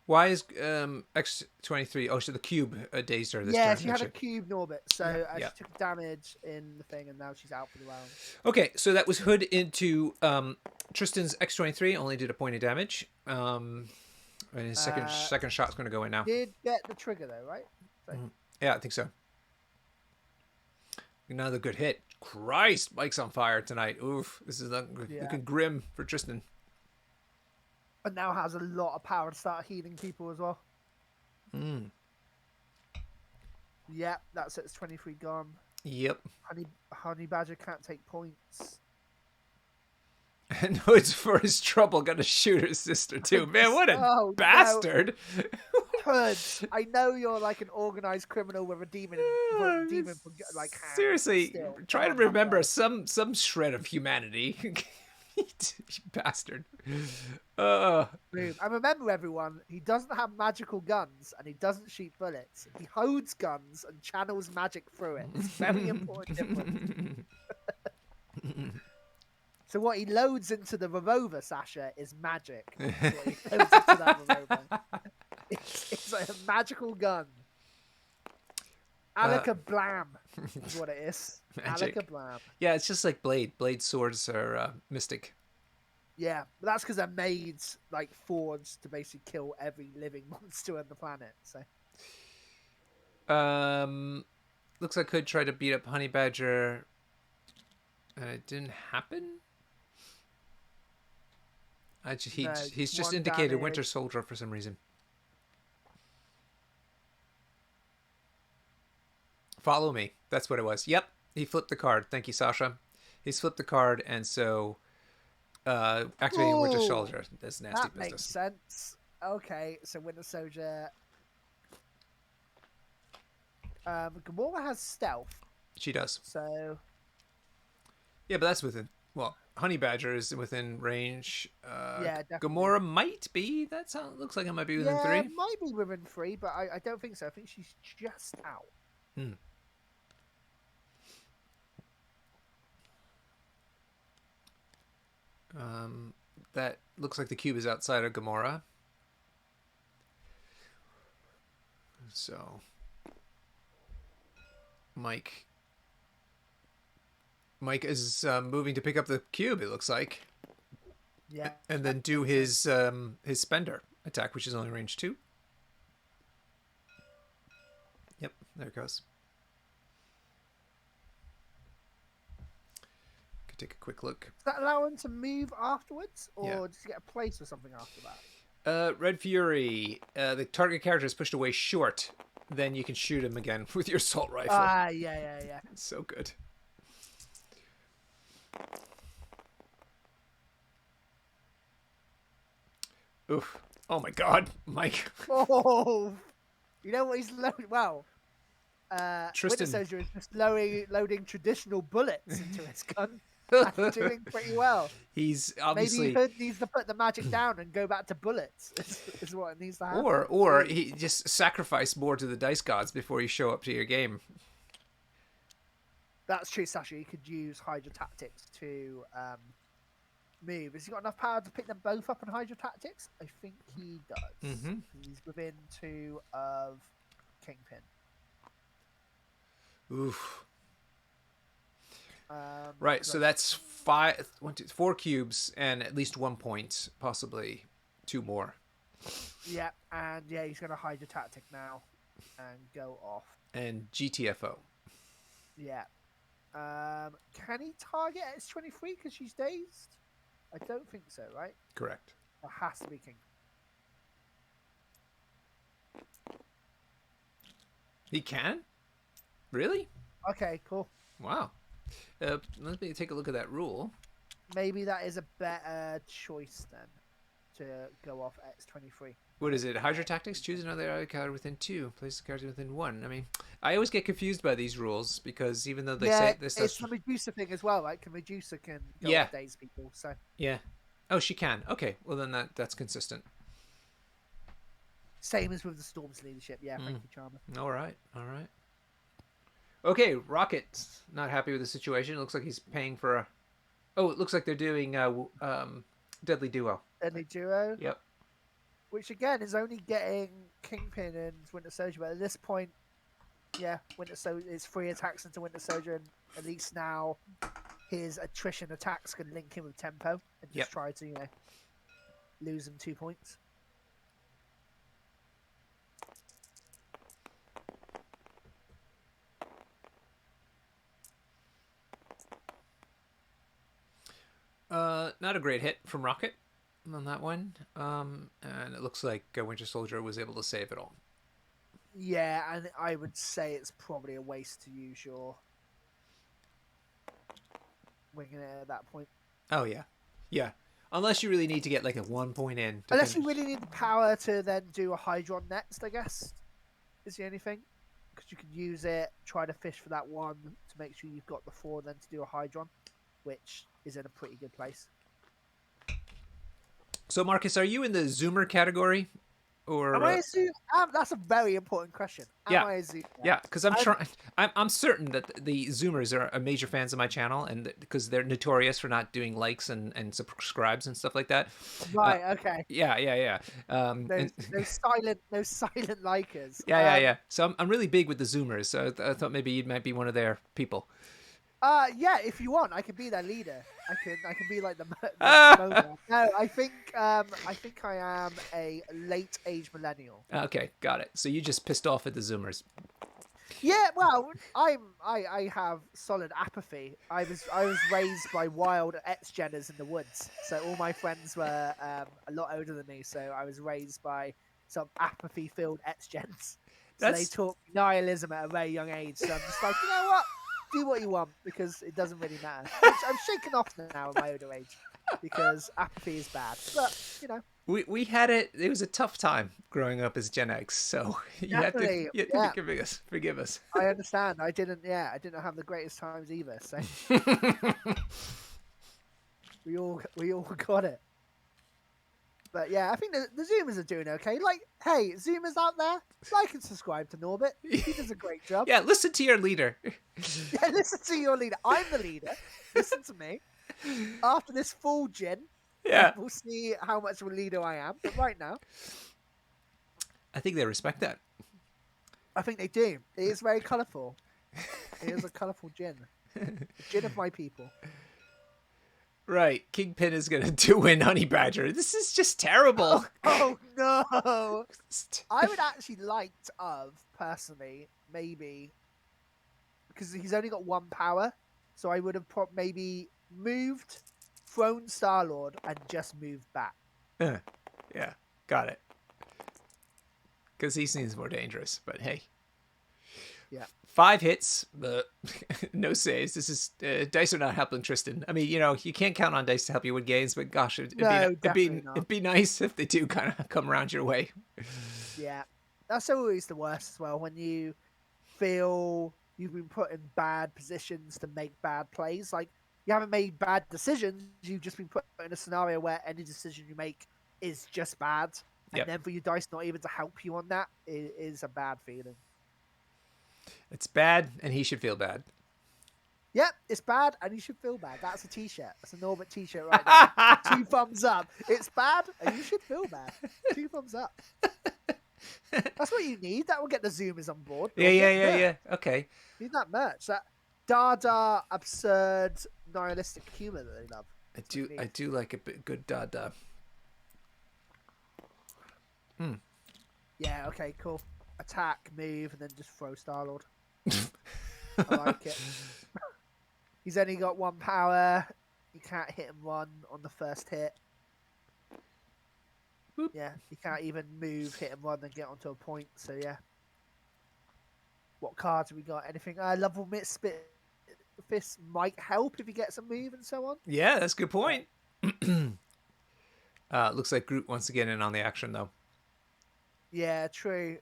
Why is X23? Oh, so the cube dazed her this turn. Yeah, she had a cube Norbit, so she took damage in the thing, and now she's out for the round. Okay, so that was Hood into Tristan's X23. Only did a point of damage. And his second shot's going to go in now. Did get the trigger though, right? So. Yeah, I think so. Another good hit. Christ, Mike's on fire tonight. Oof, this is looking grim for Tristan. But now has a lot of power to start healing people as well. Yep, that's it. It's 23 gone. Yep. Honey Badger can't take points. And Hood's for his trouble gonna shoot his sister too. Man, what a bastard! No. Hood, I know you're like an organized criminal with a demon, like seriously, try to remember some shred of humanity. You bastard. And remember, everyone, he doesn't have magical guns and he doesn't shoot bullets. He holds guns and channels magic through it. It's very important difference. So what he loads into the revolver, Sasha, is magic. That's what he loads into that revolver. It's like a magical gun. Alaka Blam is what it is. Alaka Blam. Yeah, it's just like Blade. Blade swords are mystic. Yeah, but that's because they're made like forged to basically kill every living monster on the planet. So, looks like Hood tried to beat up Honey Badger, and it didn't happen. He's just indicated damage. Winter Soldier for some reason. Follow me. That's what it was. Yep. He flipped the card. Thank you, Sasha. He's flipped the card, and so activating Winter Oh, Soldier. That's nasty that makes business. sense. Okay, so Winter Soldier. Gamora has stealth, She does. so Yeah, but that's within. Well, Honey Badger is within range. yeah, definitely. Gamora might be. That sounds looks like it might be within Yeah, 3. might be within 3, but I don't think so. I think she's just out. Hmm. That looks like the cube is outside of Gamora. So, Mike. Mike is moving to pick up the cube. It looks like, Yeah, and that then do makes sense. his spender attack, which is only range 2. Yep, there it goes. Could take a quick look. Does that allow him to move afterwards, Yeah. or does he get a place or something after that? Red Fury. The target character is pushed away short. Then you can shoot him again with your assault rifle. Ah, yeah. It's so good. Oof. Oh my god, Mike. Oh, you know what he's loading? Well, Winter Tristan. Soldier is just loading traditional bullets into his gun and doing pretty well. He's Maybe obviously, he needs to put the magic down and go back to bullets. Is what needs to happen. or he just sacrifice more to the dice gods before you show up to your game. That's true, Sasha. You could use Hydra Tactics to move. Has he got enough power to pick them both up in Hydra Tactics? I think he does. Mm-hmm. He's within 2 of Kingpin. Oof. Right, so Because that's 4 cubes and at least 1 point, possibly 2 more. yeah, and yeah, he's going to Hydra Tactic now and go off. And GTFO. Yeah. Can he target X-23 because she's dazed? I don't think so, right? Correct. It has to be King. He can? Really? Okay, cool. Wow. Let me take a look at that rule. Maybe that is a better choice then to go off X-23. What is it? Hydra Tactics? Choose another ally card within 2. Place the card within 1. I mean, I always get confused by these rules because even though they say this, it's the Medusa thing as well. Like, Medusa can go Yeah. off daze people. So yeah. Oh, she can. Okay. Well, then that's consistent. same as with the Storm's leadership. Yeah, thank you, Charmer. All right. All right. Okay, Rocket's not happy with the situation. It looks like he's paying for a. Oh, it looks like they're doing Deadly Duo. Deadly Duo, Yep. which again is only getting Kingpin and Winter Soldier, but at this point, yeah, Winter Soldier is 3 attacks into Winter Soldier, and at least now his attrition attacks can link him with tempo and just Yep. try to lose him 2 points. Not a great hit from Rocket on that one. And it looks like Winter Soldier was able to save it all. Yeah, and I would say it's probably a waste to use your winging it at that point. Oh yeah, yeah. Unless you really need to get like a 1 point in. Unless you really need the power to then do a Hydron next, I guess, is the only thing. Because you can use it, try to fish for that 1 to make sure you've got the 4 then to do a Hydron, which is in a pretty good place. So Marcus, are you in the Zoomer category, or? Am I a Zoomer? That's a very important question. Am I a Zoomer? Yeah, because I'm trying. I'm certain that the Zoomers are major fans of my channel, and because they're notorious for not doing likes and subscribes and stuff like that. Right. Okay. Yeah. Those silent likers. Yeah. So I'm really big with the Zoomers. So I thought maybe you might be one of their people. Yeah, if you want, I can be their leader. I can be like the Momo. No, I think I am a late age millennial. Okay, got it. So you just pissed off at the Zoomers. Yeah, well, I have solid apathy. I was raised by wild ex-Jenners in the woods, so all my friends were a lot older than me. So I was raised by some apathy-filled ex-Gens. So they That's taught nihilism at a very young age. So I'm just like, you know what? Do what you want because it doesn't really matter. Which I'm shaking off now in my older age because apathy is bad. But you know, we had it. It was a tough time growing up as Gen X, so definitely, you have to yeah. forgive us. Forgive us. I understand. I didn't. Yeah, I didn't have the greatest times either. So we all got it. But yeah, I think the Zoomers are doing okay. Like, hey, Zoomers out there, like and subscribe to Norbit. He does a great job. Yeah, listen to your leader. Yeah, listen to your leader. I'm the leader. Listen to me. After this full gin, then Yeah, we'll see how much of a leader I am. But right now, I think they respect that. I think they do. It is very colourful. It is a colourful gin. The gin of my people. Right, Kingpin is gonna do win Honey Badger. This is just terrible. Oh no! I would actually like to have, personally, maybe, because he's only got one power, so I would have maybe moved, thrown Star-Lord, and just moved back. Yeah, got it. Because he seems more dangerous, but hey. Yeah. 5 hits, but no saves. This is dice are not helping Tristan. I mean, you can't count on dice to help you win games, but gosh, No, definitely not. it'd be nice if they do kind of come around your way. Yeah. That's always the worst as well, when you feel you've been put in bad positions to make bad plays. Like, you haven't made bad decisions, you've just been put in a scenario where any decision you make is just bad. And Yep, then for your dice not even to help you on that, it is a bad feeling. it's bad, and he should feel bad. Yep, it's bad and you should feel bad. That's a t-shirt. That's a Norbert t-shirt right there. 2 thumbs up. It's bad and you should feel bad. 2 thumbs up. That's what you need. That will get the Zoomers on board. Yeah. Okay. You need that merch. That Dada, absurd, nihilistic humor that they love. I do like a bit good dada. Yeah, okay, cool. Attack, move, and then just throw Star-Lord. I like it. He's only got one power. You can't hit him one on the first hit. Boop. Yeah, you can't even move, hit him one, and get onto a point. So yeah. What cards have we got? Anything? Level Spit Fist might help if he gets a move and so on. Yeah, that's a good point. Looks like Groot once again in on the action though. Yeah, true.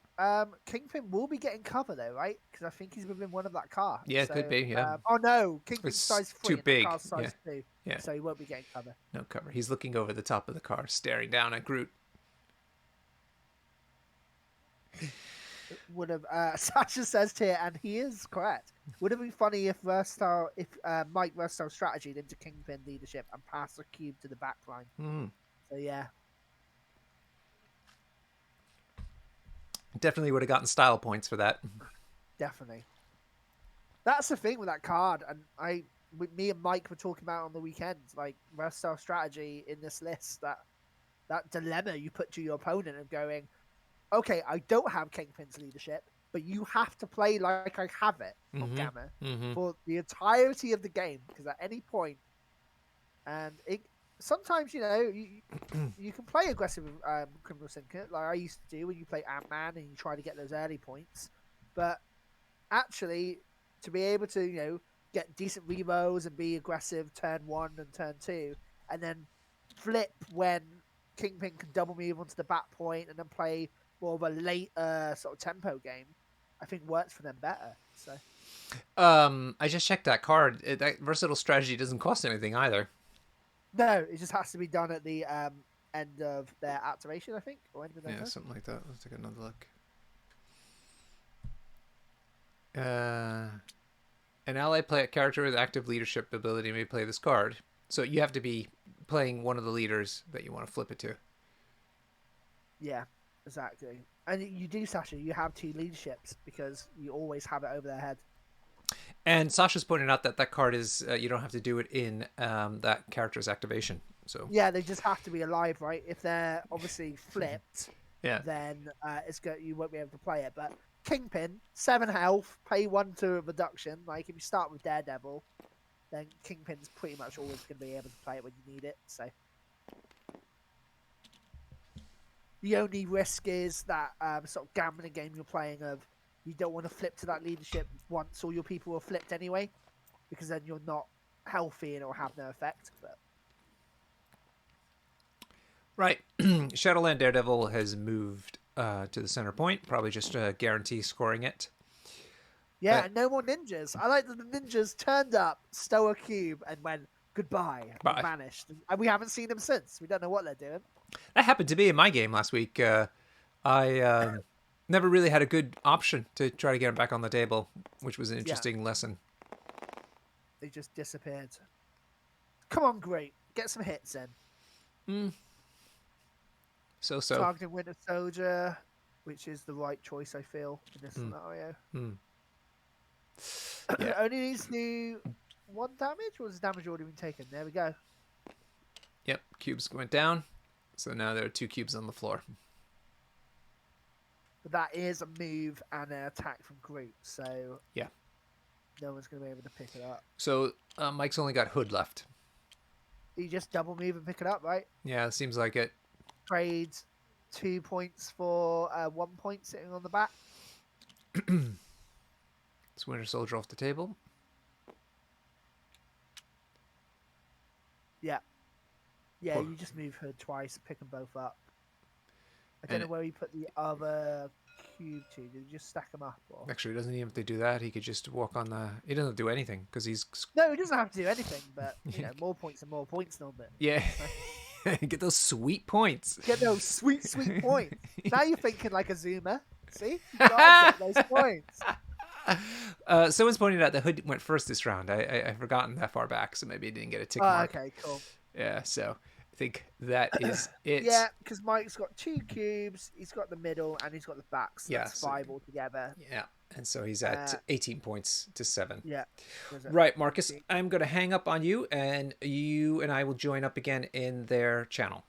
Kingpin will be getting cover though, right? Because I think he's within one of that car. Yeah, so, could be. Yeah. Oh no, Kingpin's It's size 3 too and big. the car's size 2. Yeah. So he won't be getting cover. No cover. He's looking over the top of the car, staring down at Groot. Would have Sasha says here, and he is correct. Would have been funny if Mike versatile strategy into Kingpin leadership and passed the cube to the back line. So yeah. Definitely would have gotten style points for that. Definitely. That's the thing with that card, and me and Mike were talking about on the weekend, like versatile strategy in this list, that dilemma you put to your opponent of going, okay, I don't have Kingpin's leadership, but you have to play like I have it on Gamma for the entirety of the game, because at any point, and sometimes, you can play aggressive Criminal Syndicate, like I used to do when you play Ant-Man and you try to get those early points, but actually, to be able to, get decent rerolls and be aggressive turn 1 and turn 2, and then flip when Kingpin can double move onto the back point and then play more of a late sort of tempo game, I think works for them better. So, I just checked that card. That versatile strategy doesn't cost anything either. no, it just has to be done at the end of their activation, I think, or end of their turn. Something like that. Let's take another look. An ally play a character with active leadership ability may play this card. So you have to be playing one of the leaders that you want to flip it to. Yeah, exactly. And you do, Sasha. You have 2 leaderships because you always have it over their head. And Sasha's pointed out that card is you don't have to do it in that character's activation. So yeah, they just have to be alive, right? If they're obviously flipped, then you won't be able to play it. But Kingpin, 7 health, pay 1 to a reduction. Like if you start with Daredevil, then Kingpin's pretty much always going to be able to play it when you need it. So The only risk is that sort of gambling game you're playing of you don't want to flip to that leadership once all your people are flipped anyway, because then you're not healthy and it'll have no effect. But Right. Shadowland Daredevil has moved to the center point, probably just guarantee scoring it. yeah, no more ninjas. I like that the ninjas turned up, stole a cube, and went goodbye and Bye. vanished. And we haven't seen them since. We don't know what they're doing. That happened to me in my game last week. I never really had a good option to try to get him back on the table, which was an Yeah, interesting lesson. they just disappeared. Come on, great. Get some hits in. So. Targeting Winter Soldier, which is the right choice, I feel, in this scenario. Yeah. Only needs to do 1 damage, or has damage already been taken? There we go. Yep. Cubes went down. So now there are 2 cubes on the floor. But that is a move and an attack from Groot, so Yeah. no one's going to be able to pick it up. So Mike's only got Hood left. You just double move and pick it up, right? Yeah, it seems like it. Trade 2 points for 1 point sitting on the back. It's Winter Soldier off the table. Yeah. Yeah, Oh. you just move Hood twice, pick them both up. I don't know where you put the other cube to. Did you just stack them up? Or... Actually, he doesn't even have to do that. He could just walk on the... He doesn't do anything because he's... No, he doesn't have to do anything, but, more points and more points, no bit. Yeah. Get those sweet points. Get those sweet, sweet points. Now you're thinking like a zoomer. See? You gotta get those points. Someone's pointed out that Hood went first this round. I've forgotten that far back, so maybe he didn't get a tick mark. Okay, cool. Yeah, so I think that is it. Yeah, because Mike's got 2 cubes, he's got the middle, and he's got the back, so Yeah, that's so- 5 altogether. Yeah, and so he's at 18 points to 7. Yeah. Right, Marcus, I'm going to hang up on you, and you and I will join up again in their channel.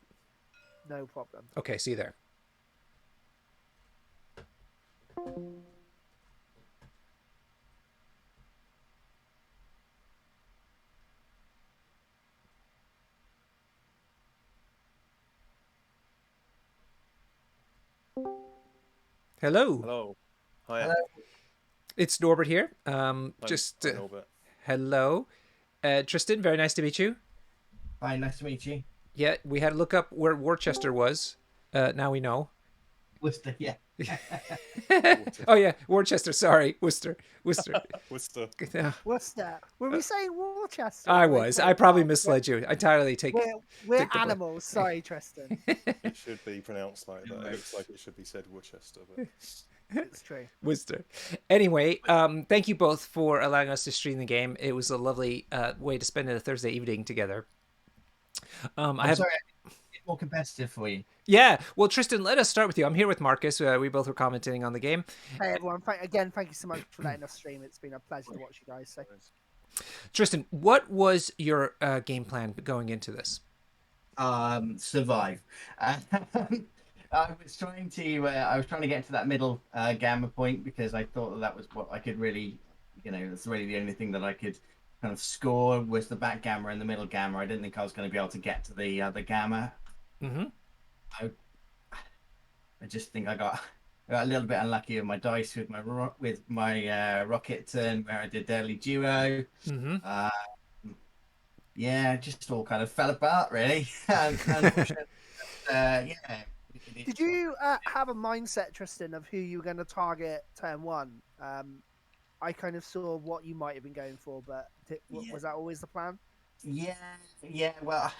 No problem. Okay, see you there. Hello. Hello. Hi. Hello. It's Norbert here. I'm Norbert. Hello. Tristan, very nice to meet you. Hi, nice to meet you. Yeah, we had to look up where Worcester was. Now we know. Worcester, yeah. Oh yeah, Worcester. Sorry, Worcester. Worcester. What's that? Were we saying Worcester? I was. I probably misled you. I entirely take. We're take the blame. animals. Sorry, Tristan. It should be pronounced like that. It looks like it should be said Worcester, but It's true. Worcester. Anyway, thank you both for allowing us to stream the game. It was a lovely way to spend a Thursday evening together. I'm sorry, it's more competitive for you. Yeah. Well, Tristan, let us start with you. I'm here with Marcus. We both were commenting on the game. Hey everyone, thank you so much for letting us stream. It's been a pleasure to watch you guys. So. Tristan, what was your game plan going into this? Survive. I was trying to get to that middle gamma point because I thought that was what I could really, that's really the only thing that I could kind of score was the back gamma and the middle gamma. I didn't think I was going to be able to get to the gamma. Mm-hmm. I just think I got a little bit unlucky with my dice with my rocket turn where I did early duo. Mm-hmm. Yeah, just all kind of fell apart really. Yeah. Did you have a mindset, Tristan, of who you were going to target turn 1? I kind of saw what you might have been going for, but was that always the plan? Yeah. Well,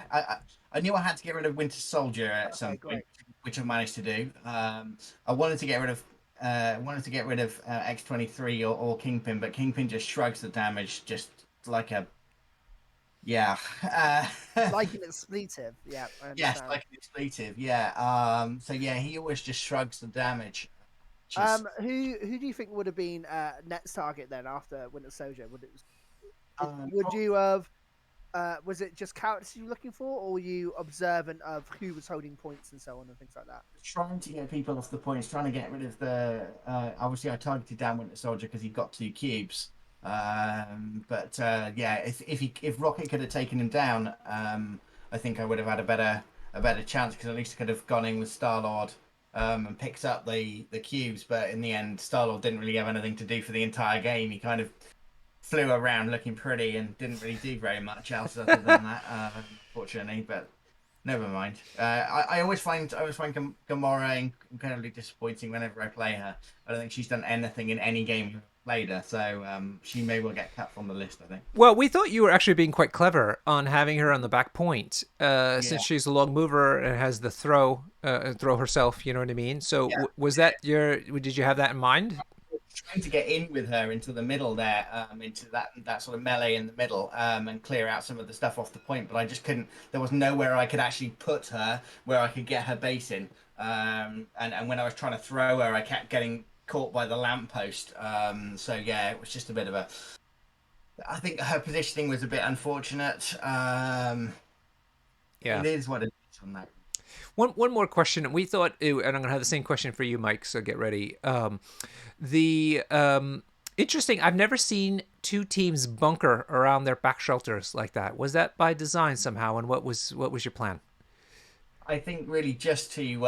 I knew I had to get rid of Winter Soldier at some point, which I managed to do. I wanted to get rid of X-23 or Kingpin, but Kingpin just shrugs the damage just like a like an expletive. Yeah. Yes, like an expletive. Yeah. So yeah, he always just shrugs the damage. Who do you think would have been next target then after Winter Soldier? Was it just characters you were looking for, or were you observant of who was holding points and so on and things like that? Trying to get people off the points, trying to get rid of the. Obviously, I targeted down Winter Soldier because he got 2 cubes. If Rocket could have taken him down, I think I would have had a better chance because at least I could have gone in with Star-Lord and picks up the cubes. But in the end, Star-Lord didn't really have anything to do for the entire game. He kind of flew around looking pretty and didn't really do very much else other than that, unfortunately. But never mind. I always find Gamora incredibly disappointing whenever I play her. I don't think she's done anything in any game I've played her, so she may well get cut from the list, I think. Well, we thought you were actually being quite clever on having her on the back point, Yeah. since she's a long mover and has the throw herself. You know what I mean? So Yeah. was that Did you have that in mind? Trying to get in with her into the middle there, into that sort of melee in the middle, and clear out some of the stuff off the point, but I just couldn't. There was nowhere I could actually put her where I could get her base in, and when I was trying to throw her, I kept getting caught by the lamppost. So yeah, it was just a bit of a. I think her positioning was a bit unfortunate. Yeah. It is what it is on that. One more question. We thought, and I'm gonna have the same question for you, Mike. So get ready. The Interesting. I've never seen two teams bunker around their back shelters like that. Was that by design somehow? And what was your plan? I think really just to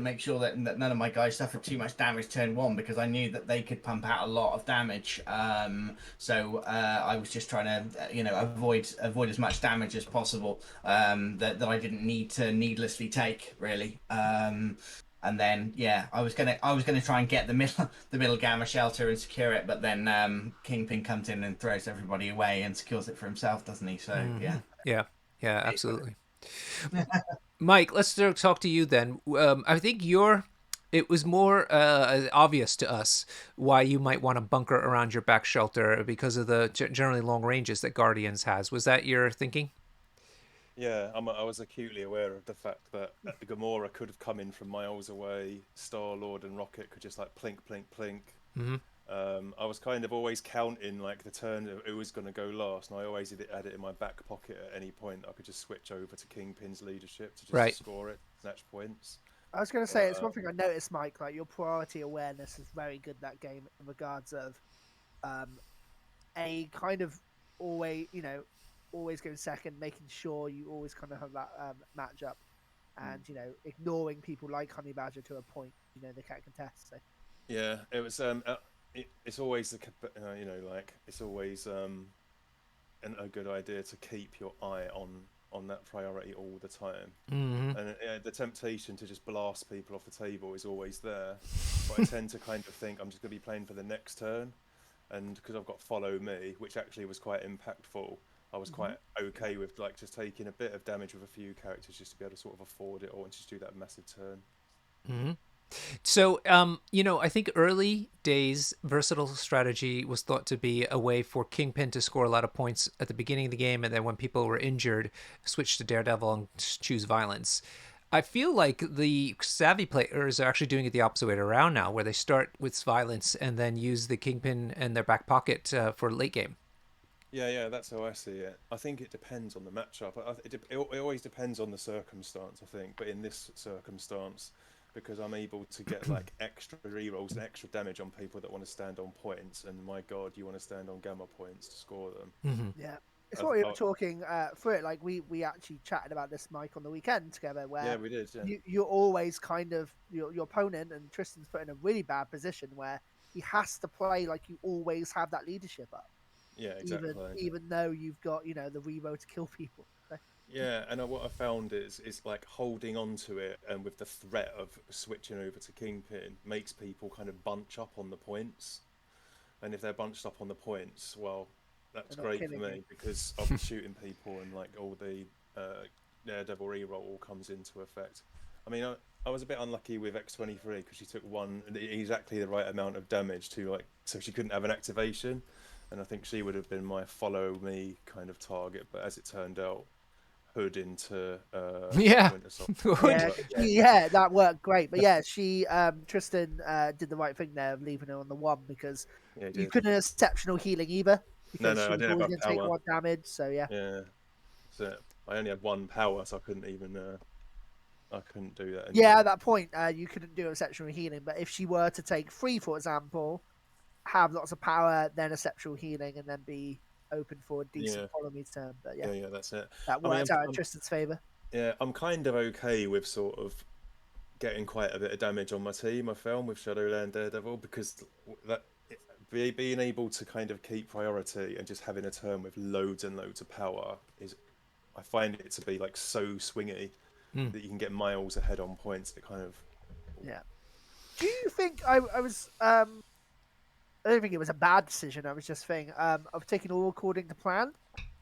make sure that none of my guys suffered too much damage turn one, because I knew that they could pump out a lot of damage. So I was just trying to avoid as much damage as possible, that I didn't need to needlessly take, really. And then I was gonna try and get the middle gamma shelter and secure it, but then Kingpin comes in and throws everybody away and secures it for himself, doesn't he? So Yeah, absolutely. Mike, let's talk to you then. I think it was more obvious to us why you might want to bunker around your back shelter because of the generally long ranges that Guardians has. Was that your thinking? Yeah, I was acutely aware of the fact that Gamora could have come in from miles away. Star-Lord and Rocket could just like plink, plink, plink. Mm-hmm. I was kind of always counting like the turn of who was going to go last, and I always had it in my back pocket at any point. I could just switch over to Kingpin's leadership to just score it, snatch points. I was going to say, it's one thing I noticed, Mike, like your priority awareness is very good that game in regards of a kind of always going second, making sure you always kind of have that matchup, and ignoring people like Honey Badger to a point, they can't contest. So. Yeah, it was. It's always it's always a good idea to keep your eye on that priority all the time. Mm-hmm. And the temptation to just blast people off the table is always there. But I tend to kind of think I'm just going to be playing for the next turn, and because I've got follow me, which actually was quite impactful. I was quite okay with like just taking a bit of damage with a few characters just to be able to sort of afford it all and just do that massive turn. Mm-hmm. So, I think early days versatile strategy was thought to be a way for Kingpin to score a lot of points at the beginning of the game, and then when people were injured, switch to Daredevil and choose violence. I feel like the savvy players are actually doing it the opposite way around now, where they start with violence and then use the Kingpin in their back pocket for late game. Yeah, that's how I see it. I think it depends on the matchup. It always depends on the circumstance, I think. But in this circumstance, because I'm able to get like extra rerolls and extra damage on people that want to stand on points, and my God, you want to stand on gamma points to score them. Mm-hmm. Yeah, it's what we were talking through it. Like we actually chatted about this, Mike, on the weekend together. Where we did. Yeah. You're always kind of your opponent, and Tristan's put in a really bad position where he has to play like you always have that leadership up. Yeah, exactly. Even though you've got the reroll to kill people. Yeah, and what I found is like holding on to it, and with the threat of switching over to Kingpin makes people kind of bunch up on the points, and if they're bunched up on the points, well, that's great for me because I'll be shooting people, and like all the Daredevil reroll all comes into effect. I mean, I was a bit unlucky with X-23 because she took exactly the right amount of damage so she couldn't have an activation. And I think she would have been my follow me kind of target, but as it turned out, Hood into Winter Soldier. Yeah, that worked great. But yeah, Tristan did the right thing there of leaving her on the one because you couldn't have exceptional healing either. Because I didn't have going to take power. one damage. So yeah. Yeah, so I only had one power, so I couldn't even. I couldn't do that anymore. Yeah, at that point, you couldn't do exceptional healing. But if she were to take 3, for example, have lots of power, then exceptional healing, and then be open for a decent follow me turn. But yeah, that's it. That worked out in Tristan's favour. Yeah, I'm kind of okay with sort of getting quite a bit of damage on my team. I found with Shadowland Daredevil because that being able to kind of keep priority and just having a turn with loads and loads of power is, I find it to be like so swingy Mm. that you can get miles ahead on points. It kind of Yeah. Do you think I was I don't think it was a bad decision. I was just saying of taking all according to plan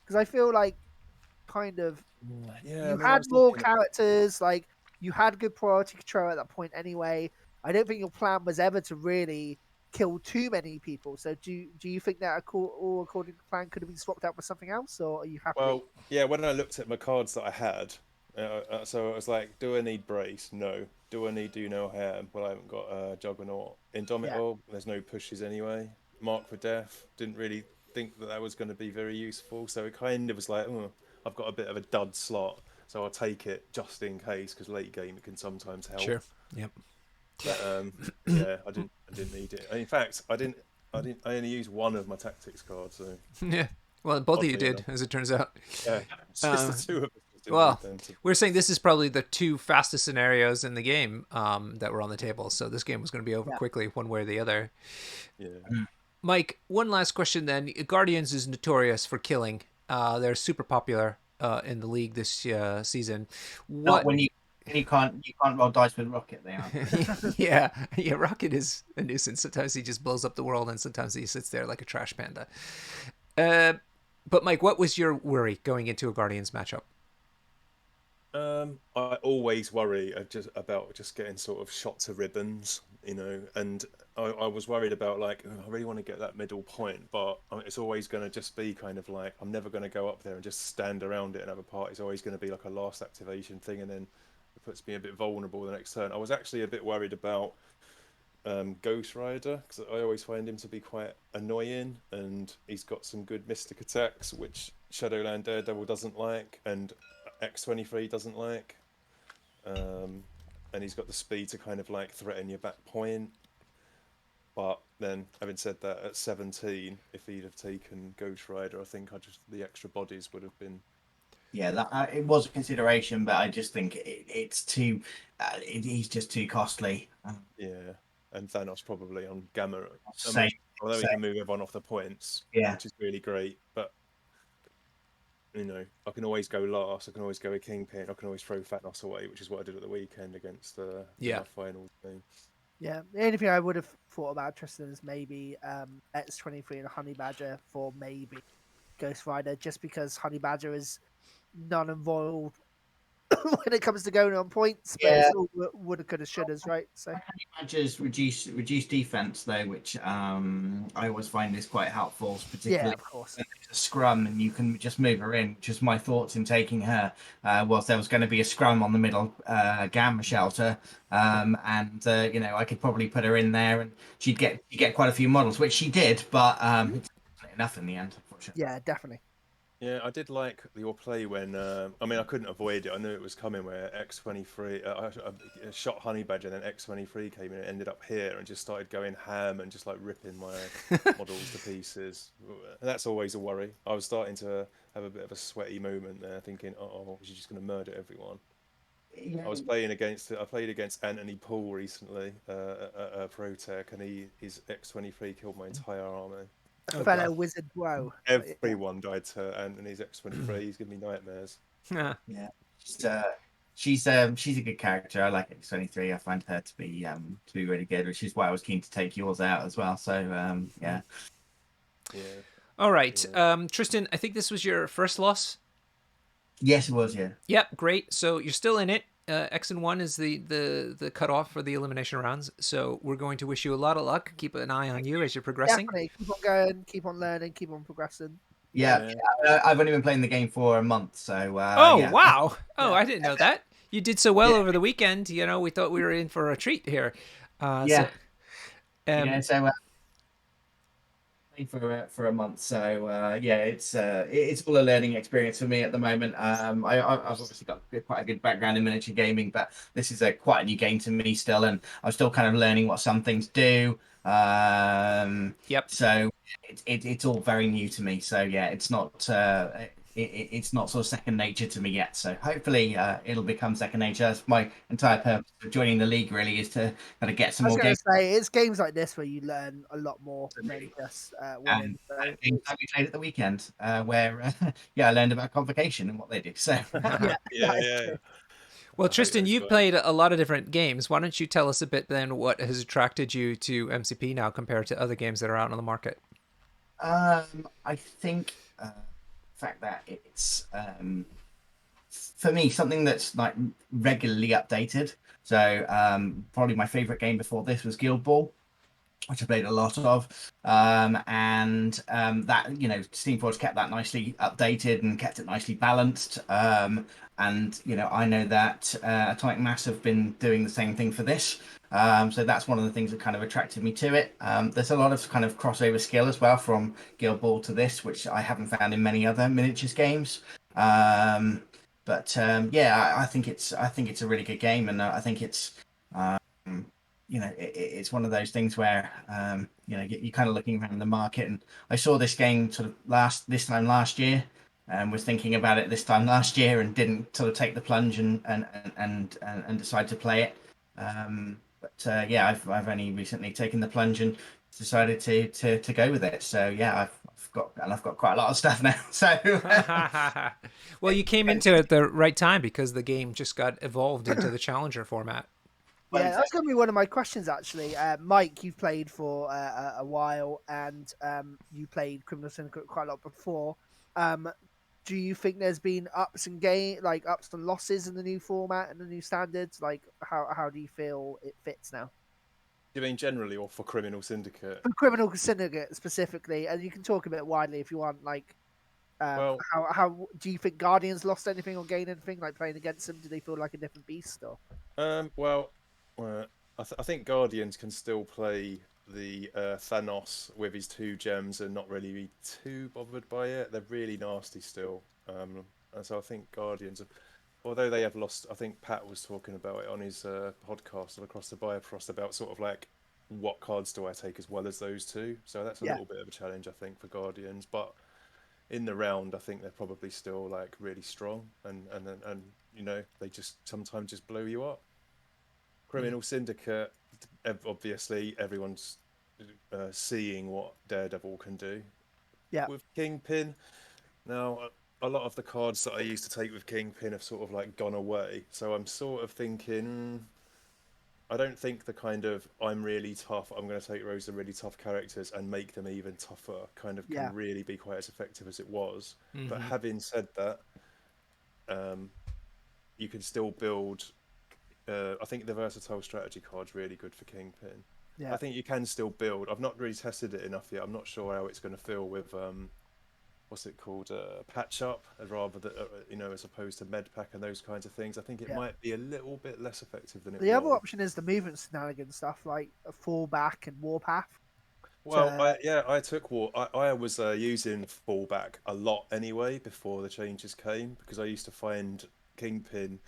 because I feel like kind of yeah. I you mean, I had was more looking at characters, like you had good priority control at that point anyway. I don't think your plan was ever to really kill too many people. So do you think that all according to plan could have been swapped out with something else, or are you happy? well, yeah. When I looked at my cards that I had, so I was like, do I need brace? No. Do I need do no hair? Well, I haven't got Juggernaut. Yeah, Indomitable, there's no pushes anyway. Mark for Death, didn't really think that that was going to be very useful. So it kind of was like, oh, I've got a bit of a dud slot, so I'll take it just in case because late game it can sometimes help. Sure. Yep. yeah, But yeah, I didn't need it. In fact, I only used one of my tactics cards. So Yeah. Well, both of you oddly did, enough, as it turns out. yeah, it's just the Uh, two of us just didn't need well, them. we're saying this is probably the two fastest scenarios in the game that were on the table. So this game was going to be over yeah. quickly, one way or the other. Yeah. Mike, one last question then. Guardians is notorious for killing. They're super popular in the league this season. Not What? when you can't roll dice with Rocket. They are. Yeah, yeah. Rocket is a nuisance. Sometimes he just blows up the world, and sometimes he sits there like a trash panda. Uh, but Mike, what was your worry going into a Guardians matchup? I always worry about just getting sort of shot to ribbons, and I was worried about like, "Oh, I really want to get that middle point, but it's always going to just be kind of like I'm never going to go up there and just stand around it and have a part. It's always going to be like a last activation thing, and then it puts me a bit vulnerable the next turn. I was actually a bit worried about Ghost Rider because I always find him to be quite annoying, and he's got some good mystic attacks which Shadowland Daredevil doesn't like, and X23 doesn't like, um, and he's got the speed to kind of like threaten your back point. But then, having said that, at 17, if he'd have taken Ghost Rider, I think the extra bodies would have been. Yeah, that it was a consideration, but I just think it's too. He's just too costly. Yeah, and Thanos probably on Gamma. I Same, mean, although he same. can move everyone off the points, Yeah, which is really great, but I can always go last. I can always go a Kingpin. I can always throw Thanos away, which is what I did at the weekend against Yeah. my final team. Yeah, the only thing I would have thought about Tristan is maybe X23 and Honey Badger for maybe Ghost Rider, just because Honey Badger is non-involved when it comes to going on points, but yeah. it's all woulda, coulda, shouldas, right? So Badgers reduce defense though, which I always find is quite helpful, yeah, particularly of course. when there's a scrum and you can just move her in. Just my thoughts in taking her was there was going to be a scrum on the middle gamma shelter, and I could probably put her in there and she'd get quite a few models, which she did, but it's not enough in the end, unfortunately. Yeah, definitely. Yeah, I did like your play when I mean I couldn't avoid it. I knew it was coming where X23 I shot Honey Badger, then X23 came in and ended up here and just started going ham and just like ripping my models to pieces. And that's always a worry. I was starting to have a bit of a sweaty moment there, thinking, "Oh, she's just going to murder everyone." Yeah, I played against Anthony Paul recently at ProTech, and his X23 killed my entire army. A Oh fellow God. wizard bro. But yeah, Everyone died to Anthony's X23. He's giving me nightmares. Yeah. yeah. Just, she's a good character. I like X23. I find her to be really good, which is why I was keen to take yours out as well. So yeah. Yeah. All right, Yeah. Tristan. I think this was your first loss. Yes, it was. Yeah. Yep, great. So you're still in it. X and one is the cutoff for the elimination rounds. So we're going to wish you a lot of luck. Keep an eye on you as you're progressing. definitely keep on going, keep on learning, keep on progressing. Yeah, Yeah. I've only been playing the game for a month, so Oh yeah. wow! Oh, Yeah. I didn't know that. You did so well Yeah. over the weekend. We thought we were in for a treat here. Yeah, So, yeah. So played for a month, so yeah, it's all a learning experience for me at the moment. I've obviously got quite a good background in miniature gaming, but this is quite a new game to me still, and I'm still kind of learning what some things do. yep. So it's all very new to me. So yeah, it's not. it's not sort of second nature to me yet. So hopefully it'll become second nature. That's my entire purpose of joining the league. Really is to kind of get some I was more going to games. say it's games like this where you learn a lot more than just winning. So Games that we played at the weekend, where yeah, I learned about convocation and what they do. So yeah, Yeah, that is yeah. true. Well, I hate Tristan, those you've guys. played a lot of different games. Why don't you tell us a bit then what has attracted you to MCP now compared to other games that are out on the market? I think the fact that it's for me something that's like regularly updated. So probably my favorite game before this was Guild Ball, which I played a lot of, and that Steamforge kept that nicely updated and kept it nicely balanced. And I know that Atomic Mass have been doing the same thing for this. So that's one of the things that kind of attracted me to it. There's a lot of kind of crossover skill as well from Guild Ball to this, which I haven't found in many other miniatures games. But yeah, I think it's a really good game, and I think it's um, it's one of those things where you're kind of looking around the market, and I saw this game sort of this time last year, and was thinking about it this time last year, and didn't sort of take the plunge and decide to play it. But yeah, I've only recently taken the plunge and decided to go with it. So yeah, I've got quite a lot of stuff now. So Well, you came into it at the right time because the game just got evolved into the Challenger format. well, Yeah, that's exactly. going to be one of my questions actually. Mike, you've played for a while, and you played Criminal Syndicate quite a lot before. Um, do you think there's been ups and losses in the new format and the new standards? Like, how do you feel it fits now? Do you mean generally or for Criminal Syndicate? For Criminal Syndicate specifically, and you can talk a bit widely if you want. Like, Well, how do you think Guardians lost anything or gained anything? Like playing against them, do they feel like a different beast or? well, I think Guardians can still play the Thanos with his two gems and not really be too bothered by it. They're really nasty still, and so I think Guardians, although they have lost, I think Pat was talking about it on his podcast across the Bifrost about sort of like what cards do I take as well as those two. So that's a Yeah, little bit of a challenge, I think, for Guardians, but in the round, I think they're probably still like really strong, and they just sometimes just blow you up. Mhm. Criminal Syndicate, obviously everyone's seeing what Daredevil can do yeah, with Kingpin. Now, a lot of the cards that I used to take with Kingpin have sort of like gone away, so I'm sort of thinking. I don't think the kind of I'm really tough, I'm going to take rows of really tough characters and make them even tougher kind of yeah, can really be quite as effective as it was. But Hmm. having said that, um, you can still build. I think the versatile strategy card's really good for Kingpin. I yeah. think you can still build. I've not really tested it enough yet. I'm not sure how it's going to feel with what's it called, patch up, rather than as opposed to med pack and those kinds of things. I think it Yeah. might be a little bit less effective than it The other was. option is the movement shenanigan stuff, like a fallback and warpath. Well, To I took war. I was using fallback a lot anyway before the changes came because I used to find Kingpin.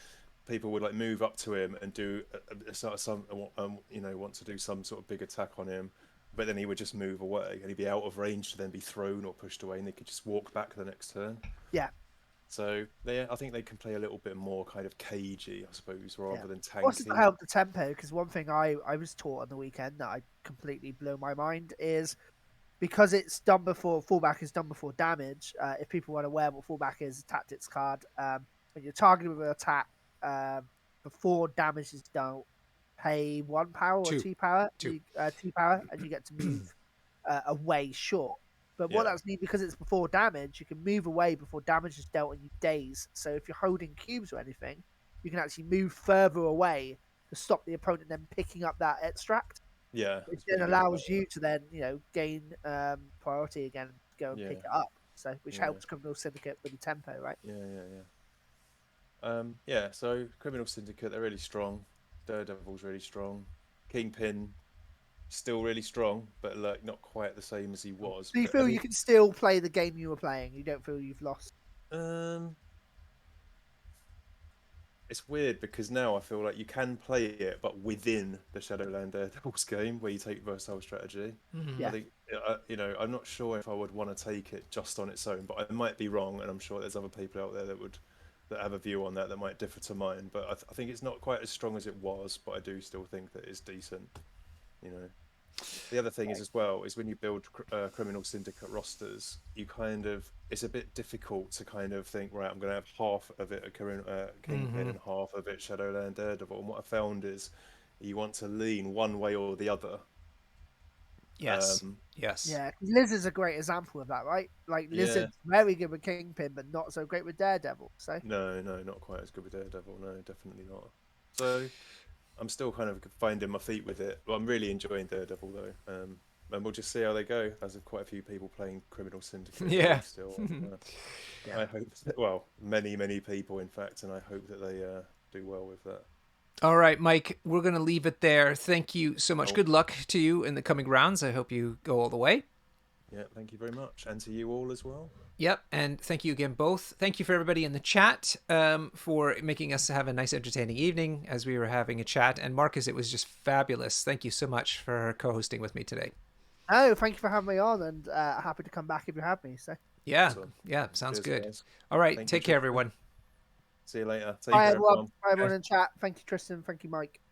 People would like move up to him and do a sort of want to do some sort of big attack on him, but then he would just move away and he'd be out of range to then be thrown or pushed away, and they could just walk back the next turn. yeah, So I think they can play a little bit more kind of cagey, I suppose, yeah. rather than Also to tanky. help the tempo, because one thing I was taught on the weekend that I completely blew my mind is because it's done before fallback is done before damage. If people weren't aware what fallback is, a tactics card. When you're targeted with an attack, before damage is done, pay 1 power or Two, 2 power. two. 2 power, and you get to move away short. But what Yeah, that's mean because it's before damage, you can move away before damage is dealt in you days. So if you're holding cubes or anything, you can actually move further away to stop the opponent then picking up that extract, yeah, which it's then pretty good for that. allows you to then gain priority again, go and pick Yeah, it up. So which yeah, helps Criminal Syndicate with the tempo, right? yeah, yeah, yeah. Yeah, so Criminal Syndicate, they're really strong. Daredevil's really strong. Kingpin, still really strong, but like not quite the same as he was. Do you But I feel you think, can still play the game you were playing? You don't feel you've lost? um, it's weird because now I feel like you can play it, but within the Shadowland Daredevils game where you take versatile strategy. I Yeah. think I'm not sure if I would want to take it just on its own, but I might be wrong, and I'm sure there's other people out there that have a view on that might differ to mine. But I think it's not quite as strong as it was, but I do still think that it's decent. You know. The other thing is as well is when you build criminal syndicate rosters, you kind of it's a bit difficult to kind of think right. I'm going to have half of it a Kingpin and half of it Shadowland Daredevil. And what I found is you want to lean one way or the other. Yes. Yes. Yeah, Lizard's a great example of that, right? Like Yeah. Lizard's very good with Kingpin, but not so great with Daredevil. So No, not quite as good with Daredevil. No, definitely not. So I'm still kind of finding my feet with it. Well, I'm really enjoying Daredevil though. And we'll just see how they go. There's quite a few people playing Criminal Syndicate Yeah. still. I hope, well, many people, in fact, and I hope that they do well with that. All right, Mike, we're going to leave it there. Thank you so much. Oh, Good luck to you in the coming rounds. I hope you go all the way. yeah, thank you very much. And to you all as well. Yep, and thank you again both. Thank you for everybody in the chat for making us have a nice, entertaining evening as we were having a chat. And Marcus, it was just fabulous. Thank you so much for co-hosting with me today. oh, thank you for having me on, and happy to come back if you have me. So Yeah, Awesome. yeah, sounds Cheers, good. guys. All right, Thank you, take care, Tristan. everyone. See you later. Take bye care, everyone. everyone. Bye everyone in chat. Thank you, Tristan. Thank you, Mike.